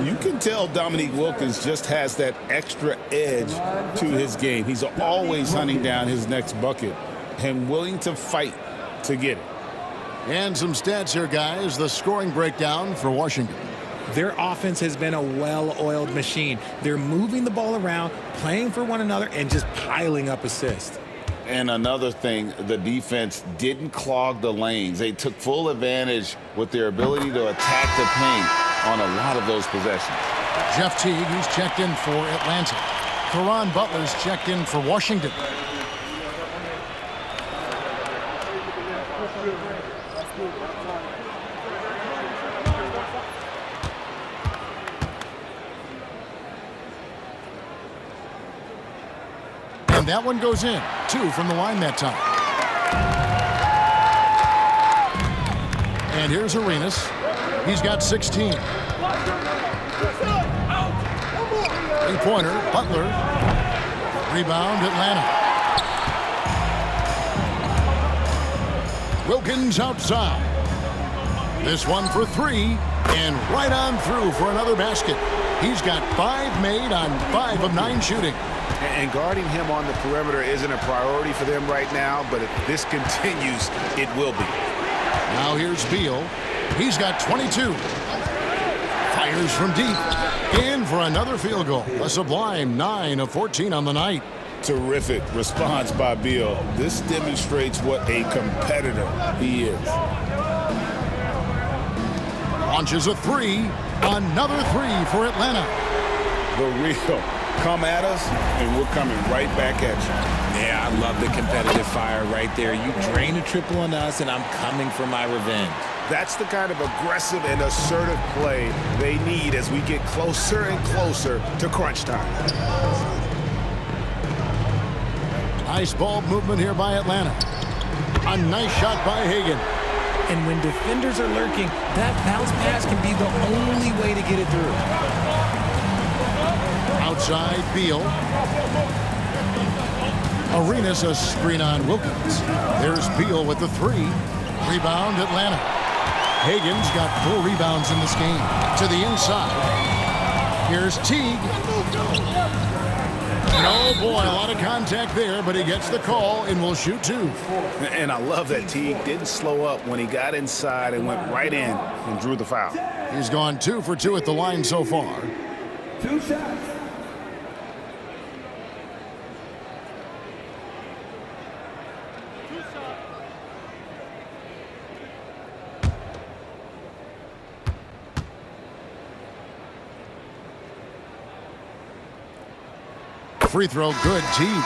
You can tell Dominique Wilkins just has that extra edge to his game. He's always hunting down his next bucket and willing to fight to get it. And some stats here, guys. The scoring breakdown for Washington. Their offense has been a well-oiled machine. They're moving the ball around, playing for one another, and just piling up assists. And another thing, the defense didn't clog the lanes. They took full advantage with their ability to attack the paint on a lot of those possessions. Jeff Teague, he's checked in for Atlanta. Caron Butler's checked in for Washington. And that one goes in. 2 from the line that time. And here's Arenas. He's got 16. 3-pointer, Butler. Rebound, Atlanta. Wilkins outside. This one for 3, and right on through for another basket. He's got 5 made on 5 of 9 shooting. And guarding him on the perimeter isn't a priority for them right now, but if this continues, it will be. Now here's Beal. He's got 22. Fires from deep. In for another field goal. A sublime 9 of 14 on the night. Terrific response by Beal. This demonstrates what a competitor he is. Launches a 3. Another 3 for Atlanta. The real. Come at us, and we're coming right back at you. Yeah, I love the competitive fire right there. You drain a triple on us, and I'm coming for my revenge. That's the kind of aggressive and assertive play they need as we get closer and closer to crunch time. Nice ball movement here by Atlanta. A nice shot by Hagan. And when defenders are lurking, that bounce pass can be the only way to get it through. Outside, Beal. Arenas a screen on Wilkins. There's Beal with the 3. Rebound, Atlanta. Hagan's got 4 rebounds in this game. To the inside. Here's Teague. Oh, boy, a lot of contact there, but he gets the call and will shoot 2. And I love that Teague didn't slow up when he got inside and went right in and drew the foul. He's gone 2 for 2 at the line so far. 2 shots. Free throw, good. Teague.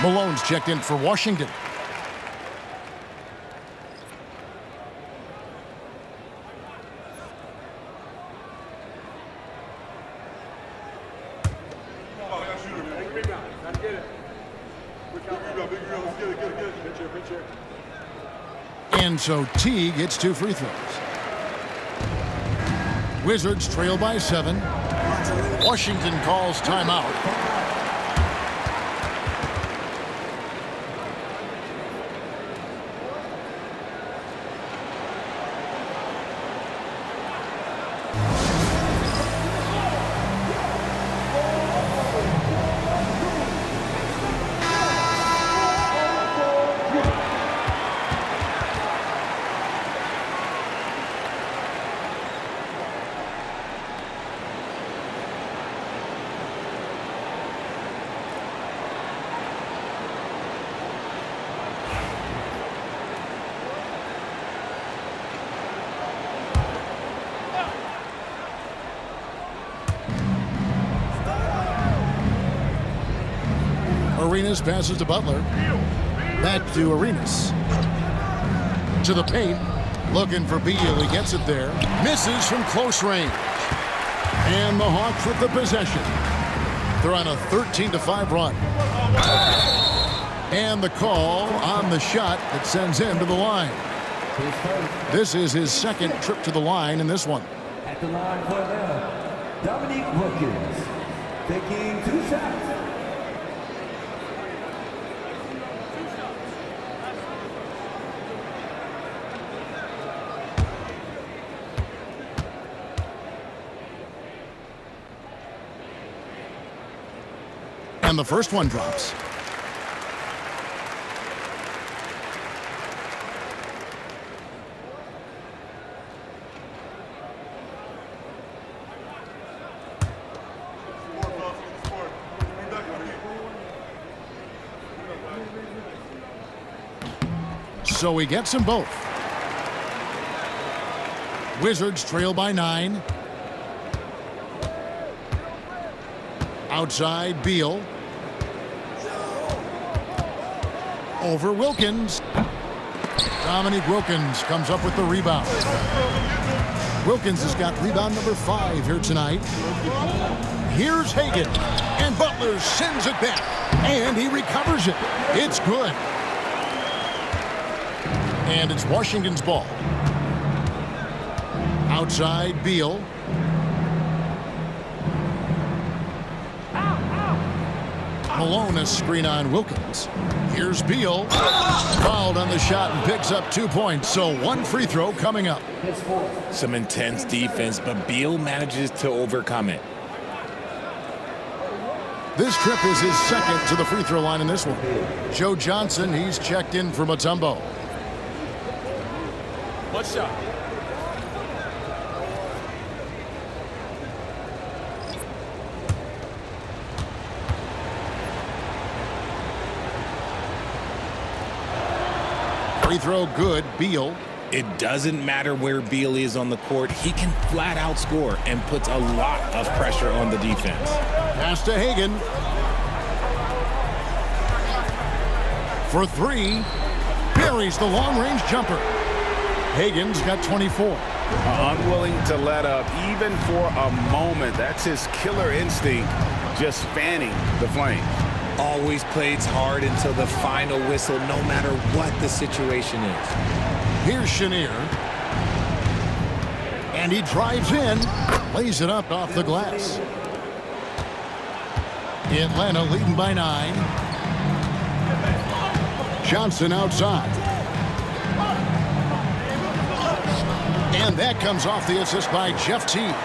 Malone's checked in for Washington. And so Teague gets 2 free throws. Wizards trail by 7. Washington calls timeout. Arenas passes to Butler. Back to Arenas. To the paint. Looking for Beal. He gets it there. Misses from close range. And the Hawks with the possession. They're on a 13-5 run. And the call on the shot that sends him to the line. This is his second trip to the line in this one. At the line for them, Dominique Wilkins, taking 2 shots. And the first one drops. So he gets them both. Wizards trail by 9. Outside, Beal. Over Wilkins. Dominique Wilkins comes up with the rebound. Wilkins has got rebound number 5 here tonight. Here's Hagan. And Butler sends it back. And he recovers it. It's good. And it's Washington's ball. Outside, Beal. Malone a screen on Wilkins. Here's Beal. Fouled on the shot and picks up 2 points. So 1 free throw coming up. Some intense defense, but Beal manages to overcome it. This trip is his second to the free throw line in this one. Joe Johnson, he's checked in for Mutombo. 1 shot. Free throw good, Beal. It doesn't matter where Beal is on the court. He can flat out score and puts a lot of pressure on the defense. Pass to Hagan. For 3. Buries the long-range jumper. Hagan's got 24. Unwilling to let up even for a moment. That's his killer instinct, just fanning the flame. Always plays hard until the final whistle, no matter what the situation is. Here's Chenier. And he drives in. Lays it up off the glass. Atlanta leading by 9. Johnson outside. And that comes off the assist by Jeff Teague.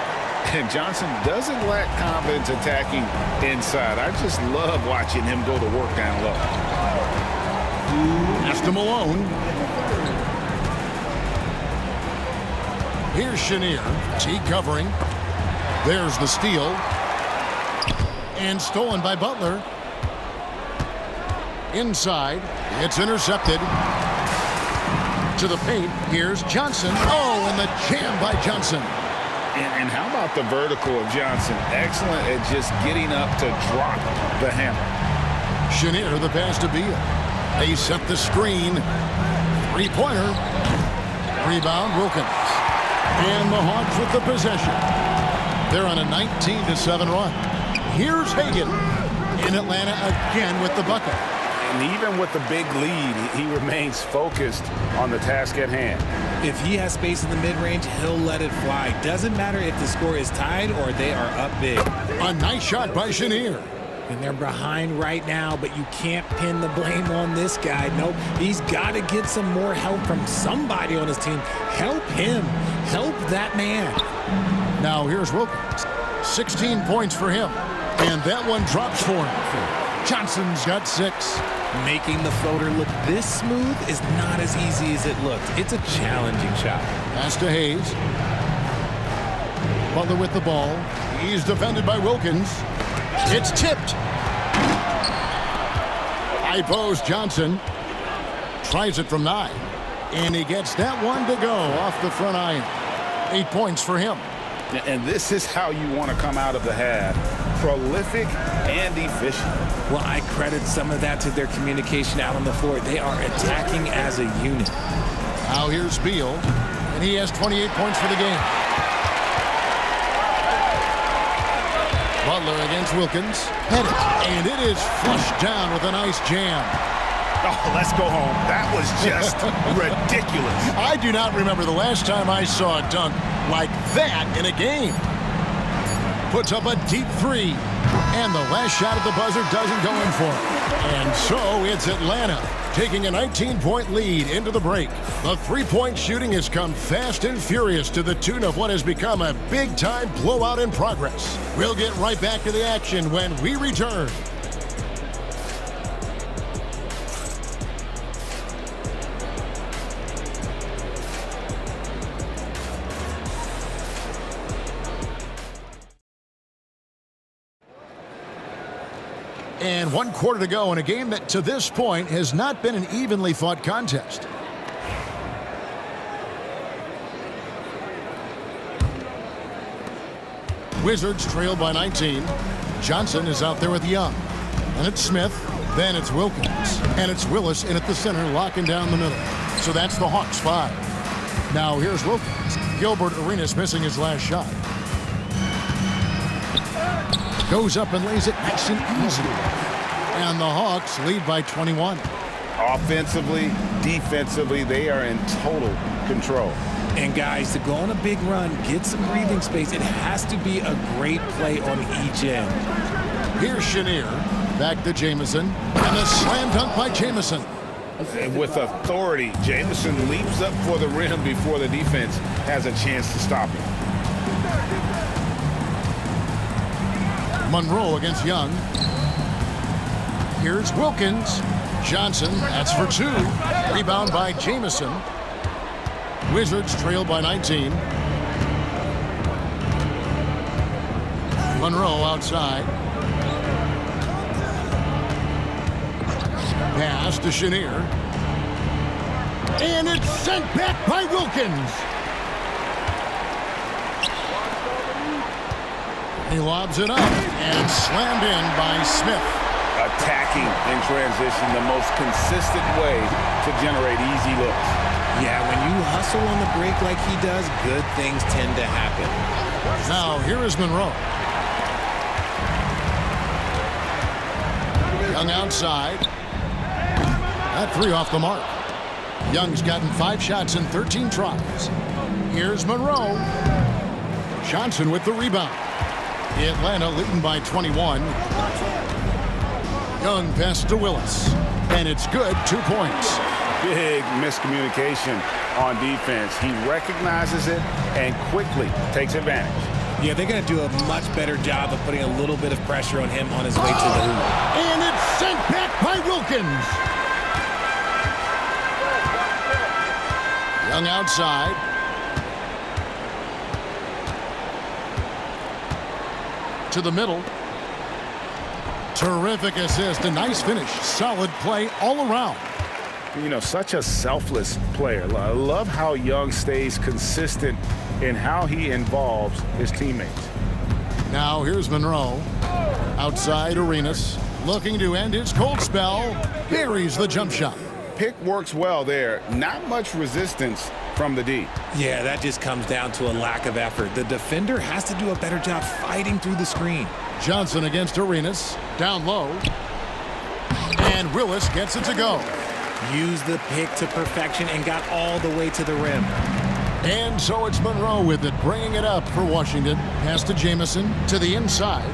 And Johnson doesn't lack confidence attacking inside. I just love watching him go to work down low. Pass to Malone. Here's Chenier. Teague covering. There's the steal. And stolen by Butler. Inside. It's intercepted. To the paint. Here's Johnson. Oh, and the jam by Johnson. And how about the vertical of Johnson? Excellent at just getting up to drop the hammer. Chenier, the pass to Beal. They set the screen. 3-pointer. Rebound, Wilkins. And the Hawks with the possession. They're on a 19-7 run. Here's Hagan. In Atlanta again with the bucket. And even with the big lead, he remains focused on the task at hand. If he has space in the mid-range, he'll let it fly. Doesn't matter if the score is tied or they are up big. A nice shot by Chenier. And they're behind right now, but you can't pin the blame on this guy. Nope, he's got to get some more help from somebody on his team. Help him. Help that man. Now here's Wilkins. 16 points for him. And that one drops for him. Johnson's got 6. Making the floater look this smooth is not as easy as it looked. It's a challenging shot. Pass to Hayes. Butler with the ball. He's defended by Wilkins. It's tipped. High post Johnson. Tries it from 9. And he gets that one to go off the front iron. 8 points for him. And this is how you want to come out of the half. Prolific and efficient. Well, I credit some of that to their communication out on the floor. They are attacking as a unit. Now here's Beal. And he has 28 points for the game. Butler against Wilkins. Headed. And it is flushed down with a nice jam. Oh, let's go home. That was just ridiculous. I do not remember the last time I saw a dunk like that in a game. Puts up a deep 3. And the last shot at the buzzer doesn't go in for it. And so it's Atlanta taking a 19-point lead into the break. The three-point shooting has come fast and furious to the tune of what has become a big-time blowout in progress. We'll get right back to the action when we return. And 1 quarter to go in a game that to this point has not been an evenly fought contest. Wizards trail by 19. Johnson is out there with Young. And it's Smith. Then it's Wilkins. And it's Willis in at the center, locking down the middle. So that's the Hawks 5. Now here's Wilkins. Gilbert Arenas missing his last shot. Goes up and lays it nice and easy. And the Hawks lead by 21. Offensively, defensively, they are in total control. And guys, to go on a big run, get some breathing space, it has to be a great play on each end. Here's Chenier. Back to Jamison. And a slam dunk by Jamison. And with authority, Jamison leaps up for the rim before the defense has a chance to stop him. Monroe against Young. Here's Wilkins. Johnson, that's for 2. Rebound by Jamison. Wizards trail by 19. Monroe outside. Pass to Chenier. And it's sent back by Wilkins. He lobs it up and slammed in by Smith. Attacking in transition, the most consistent way to generate easy looks. Yeah, when you hustle on the break like he does, good things tend to happen. Now, here is Monroe. Young outside. That 3 off the mark. Young's gotten 5 shots in 13 tries. Here's Monroe. Johnson with the rebound. Atlanta leading by 21. Young pass to Willis. And it's good, 2 points. Big miscommunication on defense. He recognizes it and quickly takes advantage. Yeah, they're going to do a much better job of putting a little bit of pressure on him on his way to the hoop. And it's sent back by Wilkins. Young outside. To the middle. Terrific assist, a nice finish. Solid play all around. You know, such a selfless player. I love how Young stays consistent in how he involves his teammates. Now here's Monroe. Outside Arenas. Looking to end his cold spell. Buries the jump shot. Pick works well there. Not much resistance from the D. Yeah, that just comes down to a lack of effort. The defender has to do a better job fighting through the screen. Johnson against Arenas. Down low. And And Willis gets it to go. Used the pick to perfection and got all the way to the rim. And so it's Monroe with it, bringing it up for Washington. Pass to Jamison to the inside.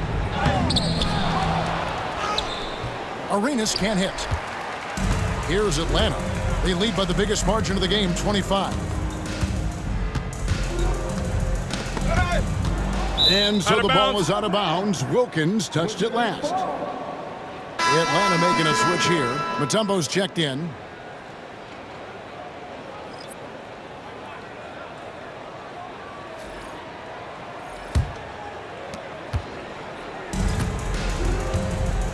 Arenas can't hit. Here's Atlanta. They lead by the biggest margin of the game, 25. And so the ball is out of bounds. Wilkins touched it last. Atlanta making a switch here. Mutombo's checked in.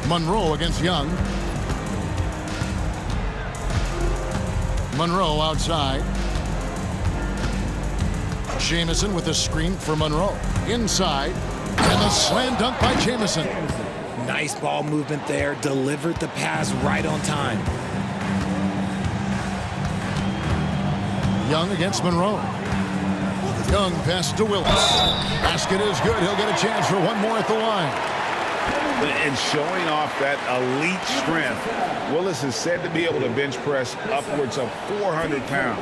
Monroe against Young. Monroe outside. Jamison with the screen for Monroe. Inside. And the slam dunk by Jamison. Nice ball movement there. Delivered the pass right on time. Young against Monroe. Young pass to Willis. Basket is good. He'll get a chance for one more at the line. And showing off that elite strength, Willis is said to be able to bench press upwards of 400 pounds.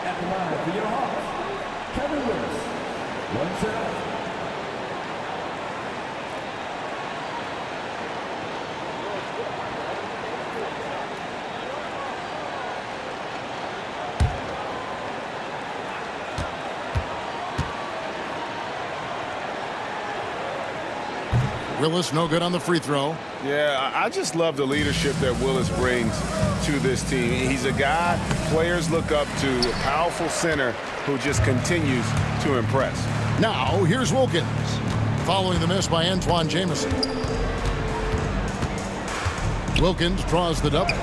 At the line for your Hawks, Kevin Willis. One set. Willis no good on the free throw. Yeah, I just love the leadership that Willis brings to this team. He's a guy players look up to, a powerful center who just continues to impress. Now, here's Wilkins. Following the miss by Antoine Jamison. Wilkins draws the double.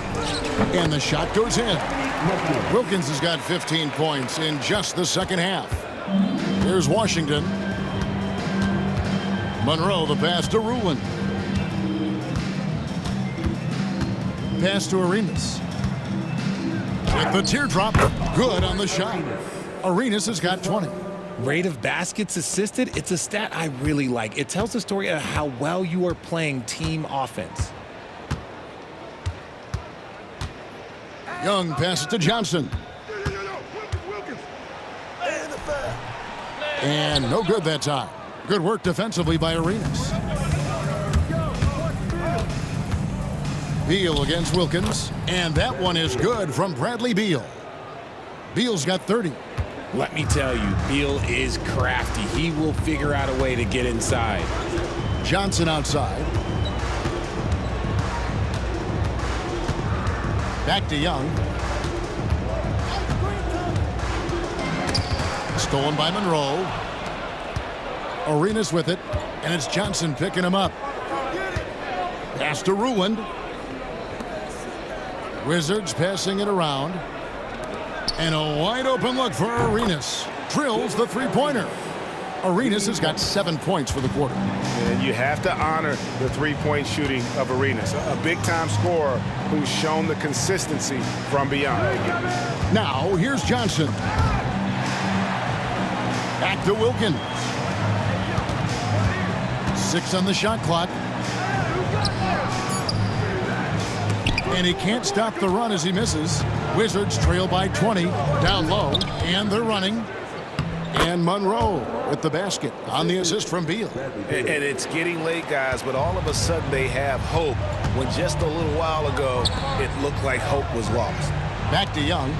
And the shot goes in. Wilkins has got 15 points in just the second half. Here's Washington. Monroe, the pass to Ruland. Pass to Arenas. With the teardrop, good on the shot. Arenas has got 20. Rate of baskets assisted, it's a stat I really like. It tells the story of how well you are playing team offense. Young passes to Johnson. And no good that time. Good work defensively by Arenas. Beal against Wilkins. And that one is good from Bradley Beal. Beal's got 30. Let me tell you, Beal is crafty. He will figure out a way to get inside. Johnson outside. Back to Young. Stolen by Monroe. Arenas with it, and it's Johnson picking him up. Pass to Ruland. Wizards passing it around. And a wide open look for Arenas. Drills the three-pointer. Arenas has got 7 points for the quarter. And you have to honor the three-point shooting of Arenas, a big-time scorer who's shown the consistency from beyond. Now, here's Johnson. Back to Wilkins. 6 on the shot clock. And he can't stop the run as he misses. Wizards trail by 20, down low, and they're running. And Monroe with the basket on the assist from Beal. And it's getting late, guys, but all of a sudden they have hope when just a little while ago it looked like hope was lost. Back to Young.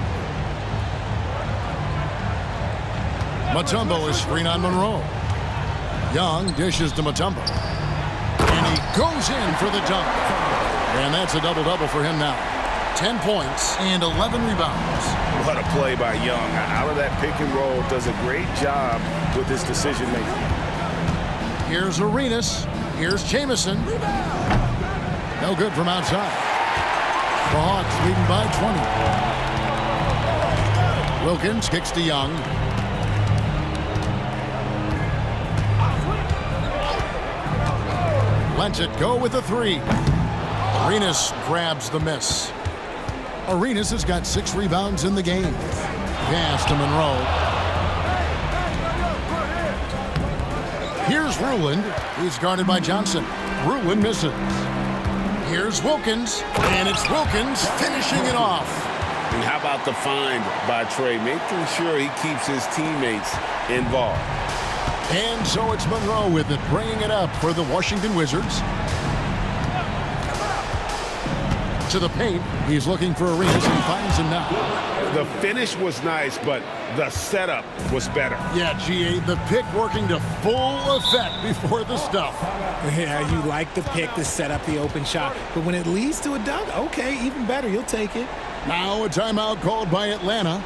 Mutombo is screen on Monroe. Young dishes to Mutombo. And he goes in for the dunk. And that's a double-double for him now. 10 points and 11 rebounds. What a play by Young. Out of that pick and roll, does a great job with his decision-making. Here's Arenas. Here's Jamison. No good from outside. The Hawks leading by 20. Wilkins kicks to Young. Lets it go with a three. Arenas grabs the miss. Arenas has got 6 rebounds in the game. Pass to Monroe. Here's Ruland. He's guarded by Johnson. Ruland misses. Here's Wilkins, and it's Wilkins finishing it off. And how about the find by Trey, making sure he keeps his teammates involved. And so it's Monroe with it, bringing it up for the Washington Wizards. To the paint, he's looking for Arenas and finds him now. The finish was nice, but the setup was better. Yeah, GA, the pick working to full effect before the stuff. Yeah, you like the pick to set up the open shot. But when it leads to a dunk, okay, even better. You'll take it. Now a timeout called by Atlanta.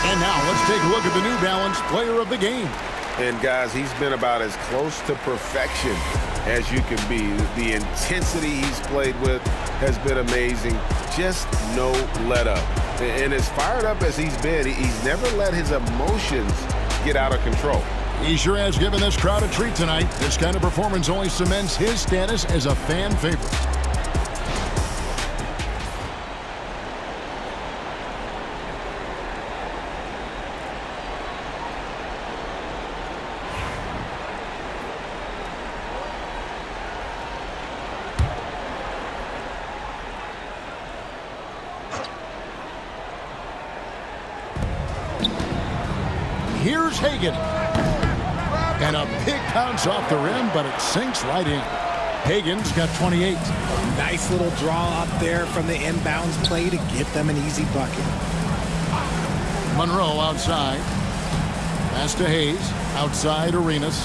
And now let's take a look at the New Balance player of the game. And guys, he's been about as close to perfection as you can be. The intensity he's played with has been amazing. Just no let up. And as fired up as he's been, he's never let his emotions get out of control. He sure has given this crowd a treat tonight. This kind of performance only cements his status as a fan favorite. Here's Hagan. And a big bounce off the rim, but it sinks right in. Hagan's got 28. Nice little draw up there from the inbounds play to get them an easy bucket. Monroe outside. Pass to Hayes. Outside Arenas.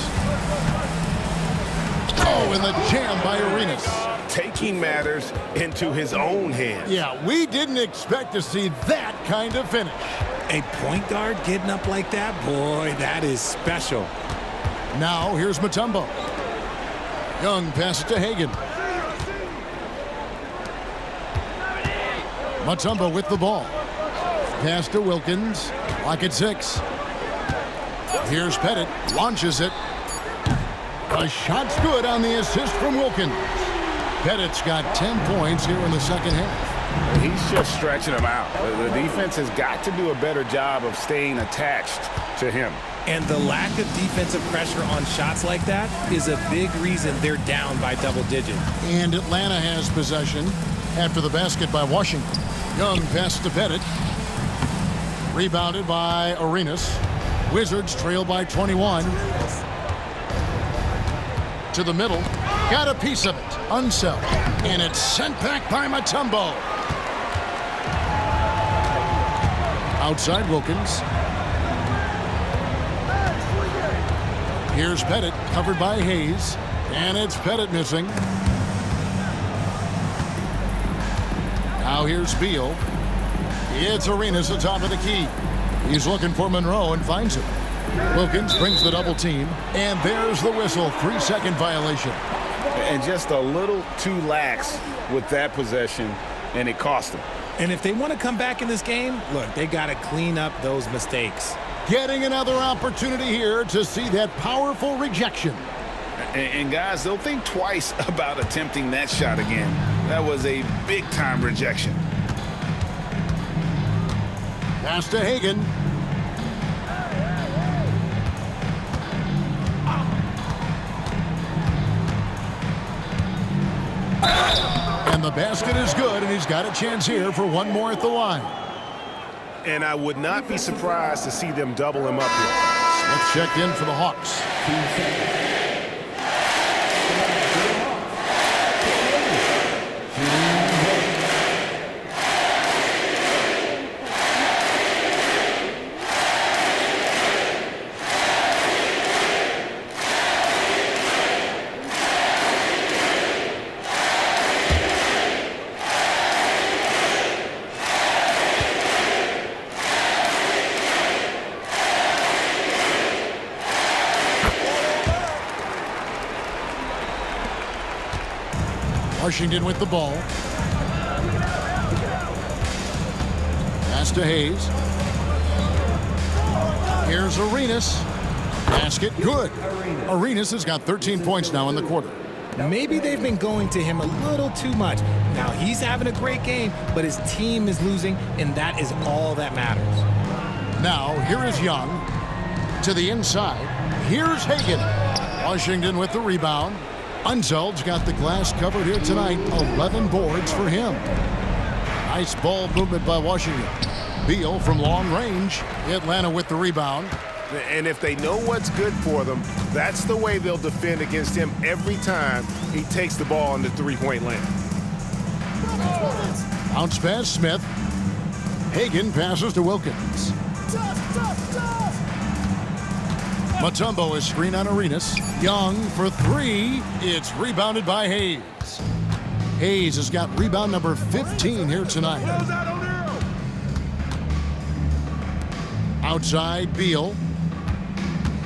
Oh, and the jam by Arenas. Taking matters into his own hands. Yeah, we didn't expect to see that kind of finish. A point guard getting up like that, boy, that is special. Now here's Mutombo. Young passes to Hagan. Mutombo with the ball. Pass to Wilkins. Lock at 6. Here's Pettit. Launches it. A shot's good on the assist from Wilkins. Pettit's got 10 points here in the second half. He's just stretching him out. The defense has got to do a better job of staying attached to him. And the lack of defensive pressure on shots like that is a big reason they're down by double digits. And Atlanta has possession after the basket by Washington. Young passes to Pettit. Rebounded by Arenas. Wizards trail by 21. To the middle. Got a piece of it. Unseld. And it's sent back by Mutombo. Outside Wilkins. Here's Pettit, covered by Hayes. And it's Pettit missing. Now here's Beal. It's Arenas at the top of the key. He's looking for Monroe and finds him. Wilkins brings the double team. And there's the whistle. 3-second violation. And just a little too lax with that possession, and it cost them. And if they want to come back in this game, look, they got to clean up those mistakes. Getting another opportunity here to see that powerful rejection. And guys, they'll think twice about attempting that shot again. That was a big-time rejection. Pass to Hagan. And the basket is good, and he's got a chance here for one more at the line. And I would not be surprised to see them double him up here. Smith checked in for the Hawks. Washington with the ball. Pass to Hayes. Here's Arenas. Basket, good. Arenas has got 13 points now in the quarter. Maybe they've been going to him a little too much. Now he's having a great game, but his team is losing, and that is all that matters. Now, here is Young. To the inside. Here's Hagan. Washington with the rebound. Unzeld's got the glass covered here tonight. 11 boards for him. Nice ball movement by Washington. Beal from long range. Atlanta with the rebound. And if they know what's good for them, that's the way they'll defend against him every time he takes the ball in the three-point lane. Bounce pass, Smith. Hagan passes to Wilkins. Mutombo is screen on Arenas. Young for three. It's rebounded by Hayes. Hayes has got rebound number 15 here tonight. Outside, Beal.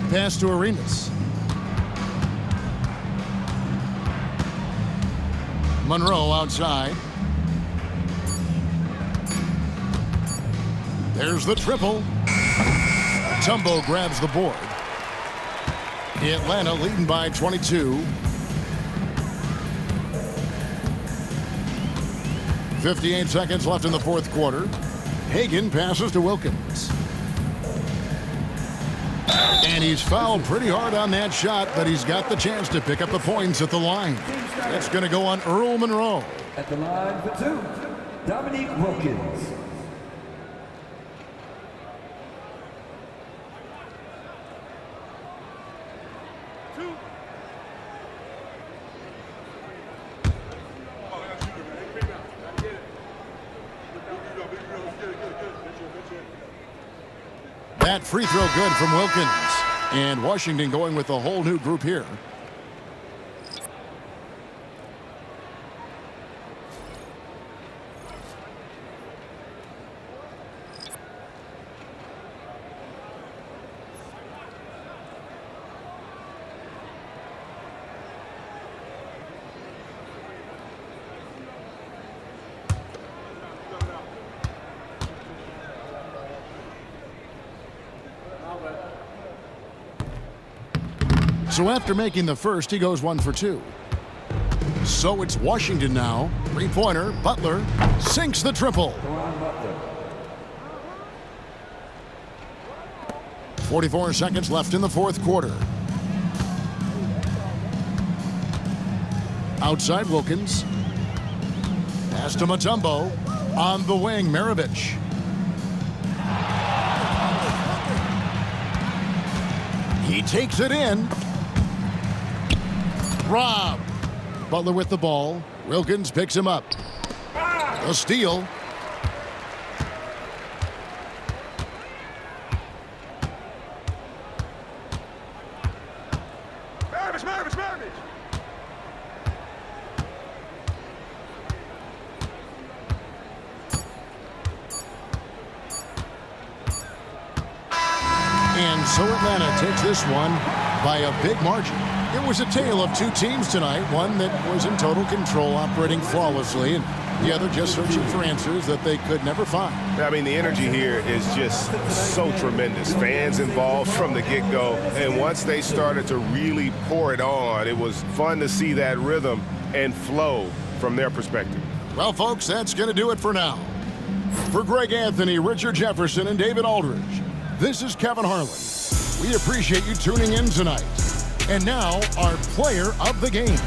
Pass to Arenas. Monroe outside. There's the triple. Mutombo grabs the board. Atlanta leading by 22. 58 seconds left in the fourth quarter. Hagan passes to Wilkins. And he's fouled pretty hard on that shot, but he's got the chance to pick up the points at the line. It's going to go on Earl Monroe. At the line for two, Dominique Wilkins. That free throw good from Wilkins. And Washington going with a whole new group here. So after making the first, he goes 1 for 2. So it's Washington now. Three-pointer, Butler sinks the triple. 44 seconds left in the fourth quarter. Outside Wilkins. Pass to Mutombo. On the wing, Maravich. He takes it in. Rob. Butler with the ball. Wilkins picks him up. A steal. Maravich. And so Atlanta takes this one by a big margin. It was a tale of two teams tonight, one that was in total control, operating flawlessly, and the other just searching for answers that they could never find. I mean, the energy here is just so tremendous. Fans involved from the get-go, and once they started to really pour it on, it was fun to see that rhythm and flow from their perspective. Well, folks, that's going to do it for now. For Greg Anthony, Richard Jefferson, and David Aldridge, this is Kevin Harlan. We appreciate you tuning in tonight. And now, our player of the game.